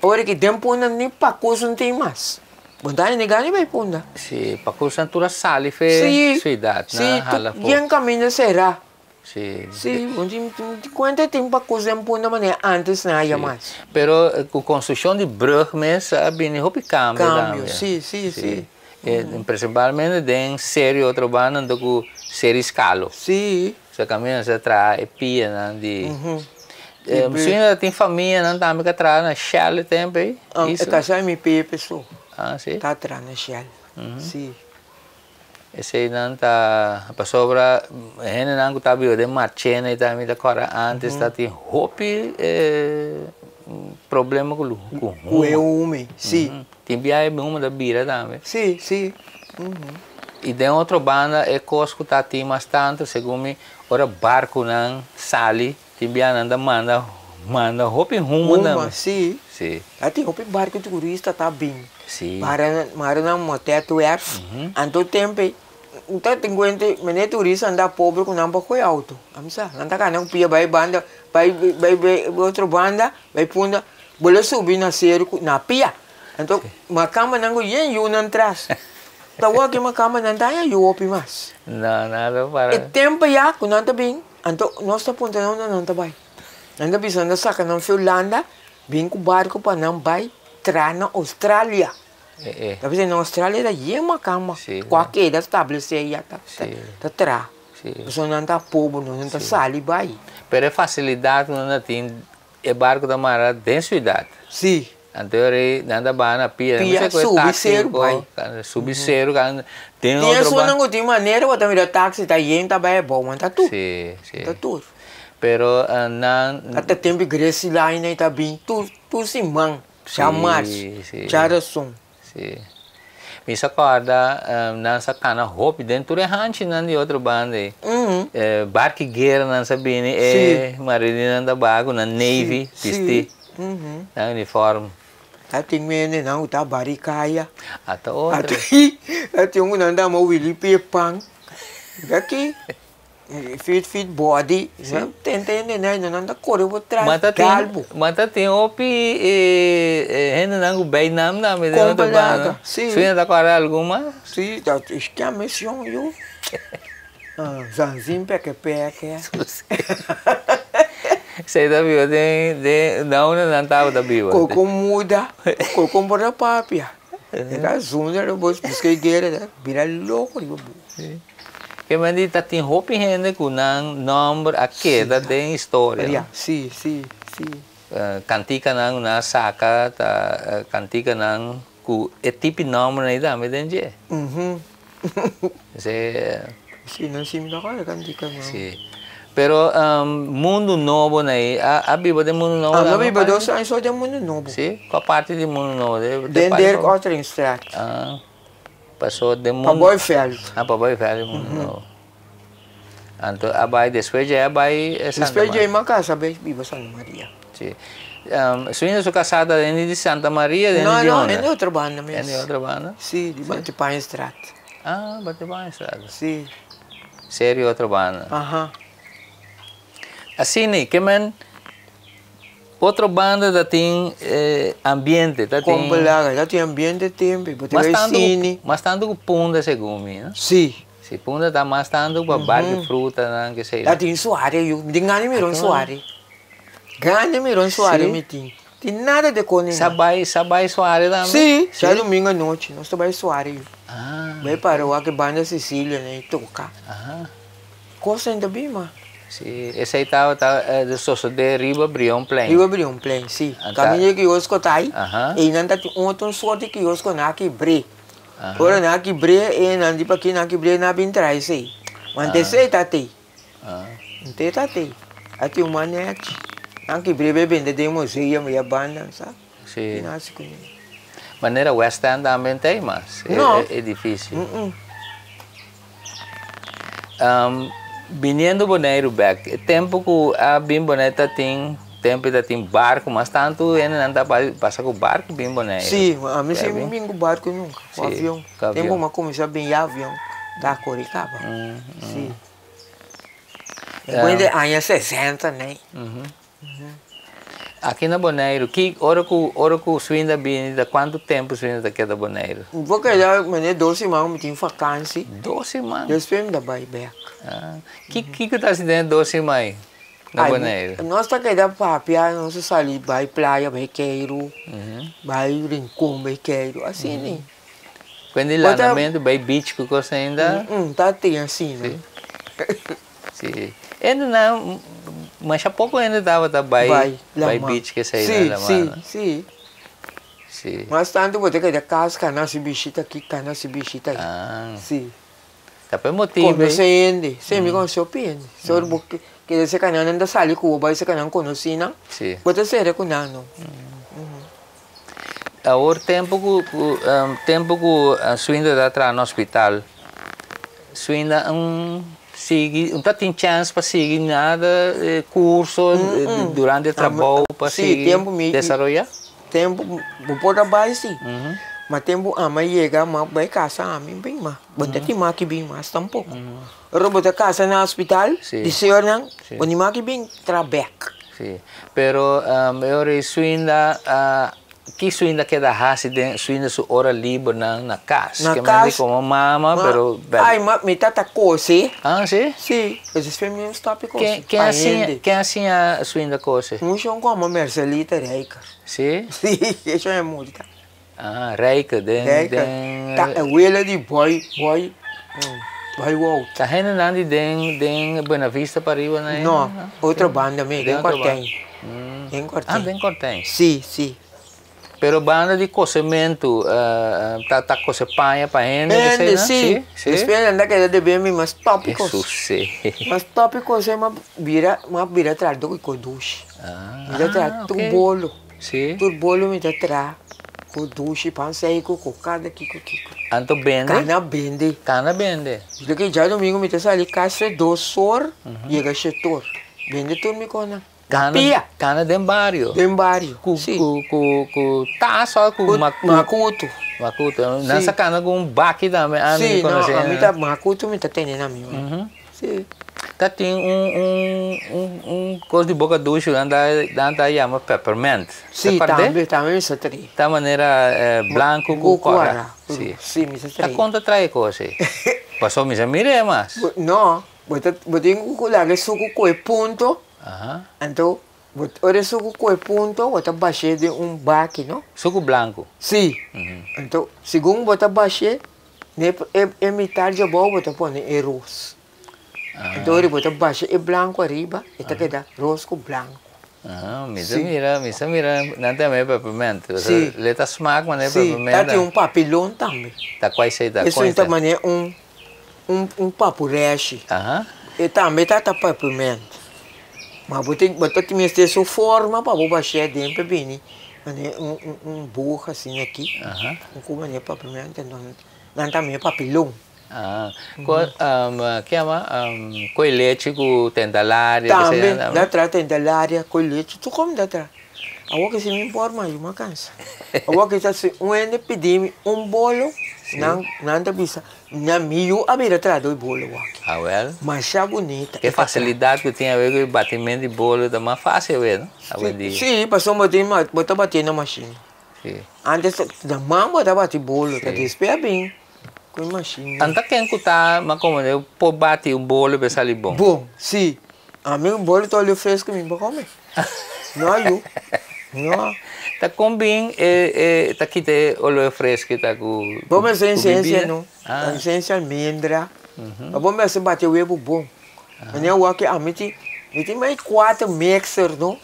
E: Agora que tem punda nem pacus não tem mais. Bondade negani vai punda.
C: Sim, pacus santura sali fe cidade,
E: na hala po. Sim, caminho será.
C: Sim.
E: Sim, onde quanto tem pacus em punda mané antes não ia mais.
C: Pero com construção de brug mesmo, bem hopi cambio.
E: Sim.
C: Principalmente tem série outra banda do série escalo.
E: Sim.
C: Você caminha você traz pia né de. Se ainda tem família não também que traz na Shell também.
E: Isso. É casar me pia pessoa.
C: Sim.
E: Tá atrás na Shell. Sim.
C: esse aí não tá para sobra gente não tá viu de marchena e também da cora antes tá tem hopi problema com
E: o homem sim
C: tem biai uma da bira também
E: sim sim
C: e tem outra banda é cosco tá tem mais tanto segundo ora barco não sali tem biai anda manda hopi rumo não
E: sim
C: sim
E: até hopi barco turista tá bem
C: sim
E: Mara não moteto anto tempo então tem que mener turista anda pobre com não pouco alto amsa anda cá não pia vai banda vai outra banda vai punda boleh subir na cerco na pia então uma cama não yen you não traz tá o que uma cama não tá you opi mas
C: não nada para
E: e tempo já com não tá bem então nós tá ponta não tá vai anda bisando saca não Finlândia bem com barco para não vai tra na Austrália Tapi na Austrália é uma cama. Qualquer da estabelecer já tá tra. Pessoa não tá pobre, não tá sali vai.
C: Pero é facilidade não tem é barco da mara dentro cidade.
E: Sim.
C: Anterior nada bana pia,
E: não sei subir vai.
C: Subir zero kan tem
E: outra bana. Não tem maneira para também táxi tá indo tá bem bom, mas tá tudo.
C: Sim.
E: Tá tudo.
C: Pero não
E: até tempo Grace Line tá bem tudo sim man. Chamar. Charason.
C: Sim. Me acorda nessa cana roupa dentro é ranch não de outra banda barqueira não sabia né marinha da bago na navy vesti na uniforme
E: até mesmo não tá baricaia
C: até outra
E: até não anda mau Willy Pepang daqui fit body tentei né não anda correu por trás
C: mas tem opi não bem não me deu outra banda
E: sim
C: da cora alguma
E: sim tá esquema eu zanzim peque
C: sei da viu de não tava da viu
E: coco muda coco bora papia era zona eu busquei guerra vira louco
C: que mandita tem roupa rende com nome a queda tem história
E: sim
C: cantica não na saca tá cantica não com é tipo nome aí da me denge
E: sim não sim não é cantica não
C: sim pero mundo novo né a biba de mundo novo
E: a biba do só de mundo novo
C: sim qual parte de mundo novo
E: dentro outra estrada
C: passou de mundo
E: para Boyfeld
C: para Boyfeld mundo novo então abai depois já abai
E: depois já uma casa bem viva Santa Maria
C: sim sua sua casada de Santa Maria
E: não é outra banda mesmo
C: é outra banda
E: sim de Batipan Estrada
C: Batipan Estrada
E: sim
C: sério outra banda assim né que man outra banda da tem ambiente da tem
E: já tem ambiente tempo
C: mas tanto com punda segundo né
E: sim
C: se punda tá mais tanto para barco fruta não que sei
E: já tem suare eu dingane miron suare gane miron suare me tem nada de cone
C: sabai suare também
E: sim já domingo à noite nós trabalhamos suare vai para o que banda Sicília né toca coisa ainda bem mas
C: sim esse aí tá de sosso de Riba Brion Plain
E: sim caminho que os cotai e não tá outro sorte que os conaki bre ora na que bre e não de para aqui na que bre na bem traz sei mantém sei tá tem tá tem aqui uma net na que bre bem de museu e a banda sabe
C: sim maneira West End também tem mas é difícil Viniendo Bonaire back, tempo que a bim boneta tem tempo da tem barco, mas tanto ele não dá passa com barco bim Bonaire.
E: Sim, a mim sempre bim com barco nunca, com avião. Tempo uma começar bem avião da Coricaba. Sim. Depois de anos 60, né?
C: Aqui na Bonaire, que hora que o Swinda bem, da quanto tempo o Swinda queda Bonaire?
E: Vou quedar, mas 12 semanas, tem vacância.
C: 12 semanas?
E: Depois me dá back.
C: Que está se dando 12 semanas na Bonaire?
E: Nós está quedando papia, nós saímos, vai praia, vai queiro, vai rincão, vai queiro, assim, né?
C: Quando lá na mente, vai beach, que você ainda?
E: Tá tem assim, né?
C: Sim. Ainda não, mas há pouco ainda estava vai beach que sair lá,
E: sim. Mas tanto vou ter que dar casa, canal se bichita aqui, canal se bichita aí. Sim.
C: Tapi motivo.
E: Como se ende, se me surpreende. Só porque que se canal anda sali com o bai se canal conheci não.
C: Sim.
E: Bota ser com não.
C: Agora tempo que sua ainda está atrás no hospital, sua ainda sigue, não tem chance para seguir nada curso durante o trabalho para seguir desenvolver?
E: Tempo pode baixar sim. Mas tempo a mãe chega, mas vai casa a mim bem mais. Bota ti mais que bem mais tampouco. Robota casa no hospital, de senhor não, bota mais que bem trabalho.
C: Sim. Pero eu sua ainda que sua ainda queda raça de sua ainda sua hora livre na casa.
E: Na casa.
C: Como mama, pero
E: ai, mas me tata coisa.
C: Ah, sim?
E: Sim, esses femininos top coisa.
C: Quem assim a sua ainda coisa?
E: Não são como Marcelita Reika.
C: Sim?
E: Sim, isso é muito.
C: Ah, Reika,
E: Tá, é o ela de boy, wow.
C: Tá rendendo den Buena Vista para arriba, né?
E: Não, outra banda mesmo, tem cortem.
C: Ah, tem cortem.
E: Sim.
C: Pero banda de cozimento, tá coce panha para rende,
E: sim. Espera andar que de bem mais tópicos.
C: Isso sim.
E: Mas tópicos é uma vira atrás do coduche. Me atrás do bolo.
C: Sim.
E: Do bolo me atrás. Coduche, pansei, cocada, kiko.
C: Anto bende?
E: Cana bende. Porque já domingo me tá ali casa doçor e chega setor. Bende tudo me cona.
C: Cana de barrio. Com taça, com
E: macuto.
C: Nessa cana com baque também.
E: Sim, não, a mim tá macuto, me tá tendo a mim. Sim.
C: Tá tem coisa de boca doce, anda chama peppermint.
E: Sim, também isso tem.
C: Da maneira branco com cora.
E: Sim, isso tem.
C: Tá conta trai coisa. Passou me mire mas.
E: Não, botem com lá suco com ponto. Então, ora suco com ponto, bota baixo de baque, não?
C: Suco branco.
E: Sim. Então, segundo bota baixo, é metade de boa, bota põe arroz. Então, ele bota baixo é branco arriba, e tá queda rosco branco.
C: Misa mira, não tem mais peppermint.
E: Sim.
C: Leta smaak, mas não é peppermint.
E: Tá tem papilão também.
C: Tá quase sei da
E: coisa. Isso então é papureche. E também tá peppermint. Mas botar tem essa sua forma para baixar dentro bem, burro assim aqui. Como é peppermint, não também é papilão.
C: Que chama leite com tendalária.
E: Também, dá atrás tendalária, com leite, tu come dá atrás. Agora que se me importa mais uma cansa. Agora que se pedir bolo, não tá bisa. Na milho a beira atrás do bolo aqui.
C: Ah, well.
E: Mas é bonita.
C: Que facilidade que tem a ver com o batimento de bolo, é mais fácil, né?
E: Sim, passou botar bater na máquina. Antes da mão botar bater bolo, tá espera bem. Com máquina.
C: Anta quem cutar, mas como eu pode bater bolo para sair bom.
E: Bom, sim. A mim bolo tá olho fresco me para comer. Não eu. Não.
C: Tá com bem, tá aqui tem olho fresco tá com.
E: Bom, mas é essência não. A essência almendra. Bom, mas se bater o ebo bom. Mas eu acho que a mim tem mais 4 mixer não.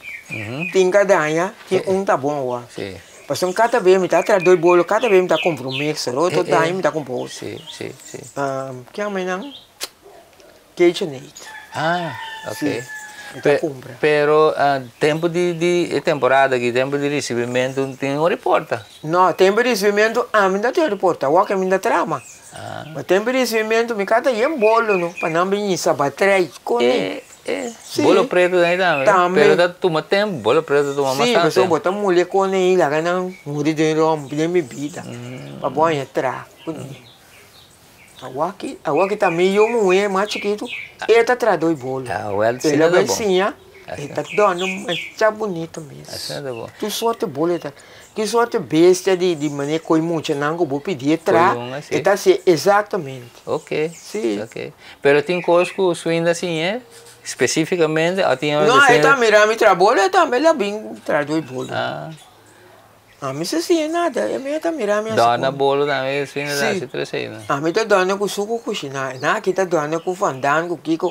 E: Tem cada anha, que tá bom lá.
C: Sim.
E: Mas cada vez me tá atrás do bolo, cada vez me tá comprando mixer, outro daí me tá comprando.
C: Sim.
E: Que a mãe não? KitchenAid.
C: Ok. Pero tempo de temporada aqui, tempo de recebimento, tem uma reporta?
E: Não, tempo de recebimento, a mim não tem reporta, o que me dá trama. Mas tempo de recebimento, me cada dia bolo, não, para não vir sabatrai, com
C: bolo preto daí também. Pero da toma tempo, bolo preto toma mais tempo.
E: Sim, mas botar mulher com ele, lá que não muri de rom, de bebida, para bom entrar. Agora que também eu mulher mais chiquito, ele tá atrás do bolo. Ele é becinha, ele tá dando, mas tá bonito mesmo. Tu sorte bolo, que sorte besta de maneira que muito não vou pedir atrás, ele tá assim exatamente.
C: Ok.
E: Sim.
C: Ok. Pero tem coisas que o suíno assim é? Especificamente?
E: Não, ele tá mirando meu trabalho, ele também lá bem atrás do bolo. A mim se sim nada, a mim tá mirando minha
C: dona bolo também, sim, se trece, né?
E: A mim tá dando com suco cozinhar, na aqui tá dando com fandango, kiko.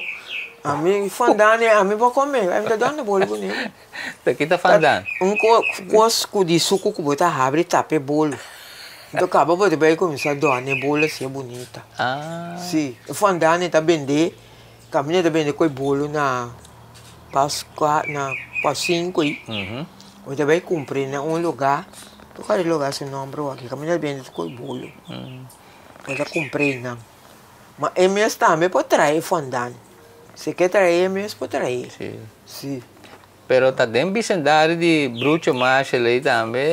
E: A mim fandango, a mim vou comer, a mim tá dando bolo com ele.
C: Daqui tá fandango.
E: Cosco de suco que botar abre tape bolo. Então acaba de bem começar a doar né bolo assim bonita.
C: Ah.
E: Sim, o fandane tá vender, caminha tá vender coi bolo na Páscoa, na Páscoa aí. Eu também comprei né um lugar, tu qual lugar se nome aqui, caminha tá vender coi bolo. Eu já comprei não. Mas é mesmo também pode trazer fandane. Se quer trazer é mesmo pode trazer.
C: Sim.
E: Sim.
C: Pero tá dentro do vecindário de Brucho Macho ali também,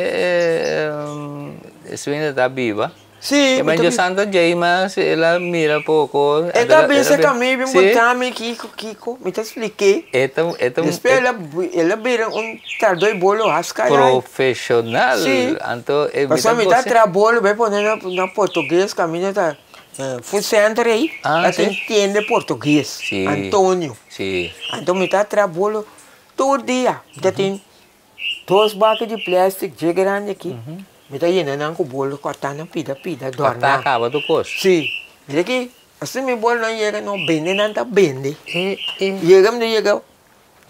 C: isso ainda tá viva.
E: Sim,
C: mas de Santa Jay, mas ela mira pouco.
E: Ela bem esse caminho, bem botar-me, Kiko, me expliquei. Depois ela vira traduz bolo rasca.
C: Profissional.
E: Sim.
C: Então,
E: mas me tá trabalho, vai pôr na português, caminho tá. Fui centro aí, ela entende português.
C: Sim.
E: Antônio.
C: Sim.
E: Então me tá trabalho todo dia. Então tem 2 barcas de plástico, de grande aqui. Me tá indo com o bolo, cortando, pida, dorna.
C: Tá acaba do curso.
E: Sim. Mas aqui, assim meu bolo não chega, não vende, não tá vende. Chega,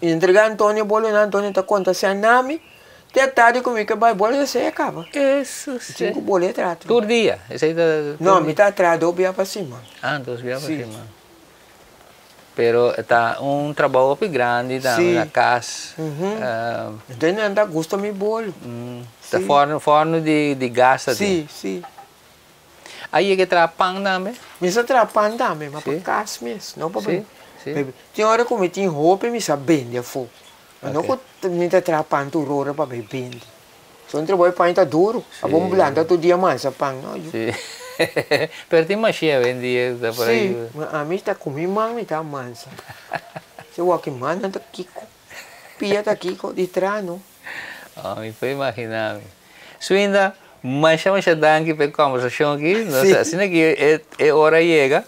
E: entregar Antônio o bolo, Antônio tá conta sem nome. Até tarde comigo que vai bolo, você acaba.
C: Isso, sim.
E: 5 bolos trato.
C: Todo dia?
E: Não, me tá atrás, 2 dias para cima.
C: Ah, 2 dias para cima. Pero tá trabalho grande na casa.
E: Então não dá gosto meu bolo.
C: Tá forno de gás.
E: Sim, sim.
C: Aí é que traz pão também?
E: Me só traz pão também, mas para casa mesmo. Não para
C: sim.
E: Tem hora que eu tenho roupa e me sabe vender fogo. Mas não que me traz pão tudo hora para vender. Se não trabalho pão tá duro. A bomba blanda todo dia mais a pão.
C: Sim. Pero tem machia vendia por aí.
E: Sim, a mim está comigo, mas me está mansa. Se eu aqui manda, tá Kiko. Pia tá Kiko de trás, não?
C: Oh, me foi imaginar. Suinda, mas chama danke pela conversação aqui. Assim que é hora chega.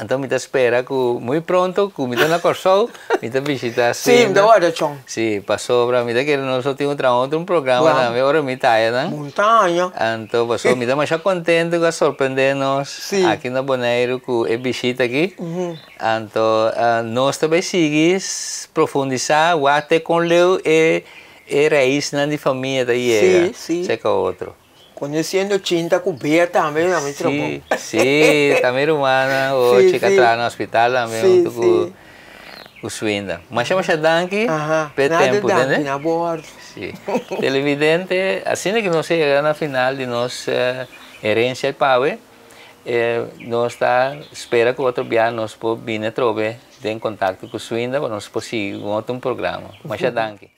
C: Então me espera que muito pronto, que me na Corsol, me visitar.
E: Sim, da hora, chão.
C: Sim, passou para mim que nós temos outro programa na minha hora me tá, né?
E: Montanha.
C: Então passou, me dá mais contente com surpreender-nos aqui na Bonaire com a visita aqui. Então nós também seguimos profundizar o até com Leo e raiz na família da chega.
E: Sim.
C: Seca outro.
E: Conhecendo tinta coberta também, também
C: sim, sim, também humana, ou chica atrás no hospital também, com o Suinda. Mas chama danke pelo tempo, né?
E: Na bordo.
C: Sim. Televidente, assim que nós chegamos na final de nossa herência e Paue, nós espera que o outro dia nós possamos vir em contato com o Suinda, para nós possível outro programa. Mas danke.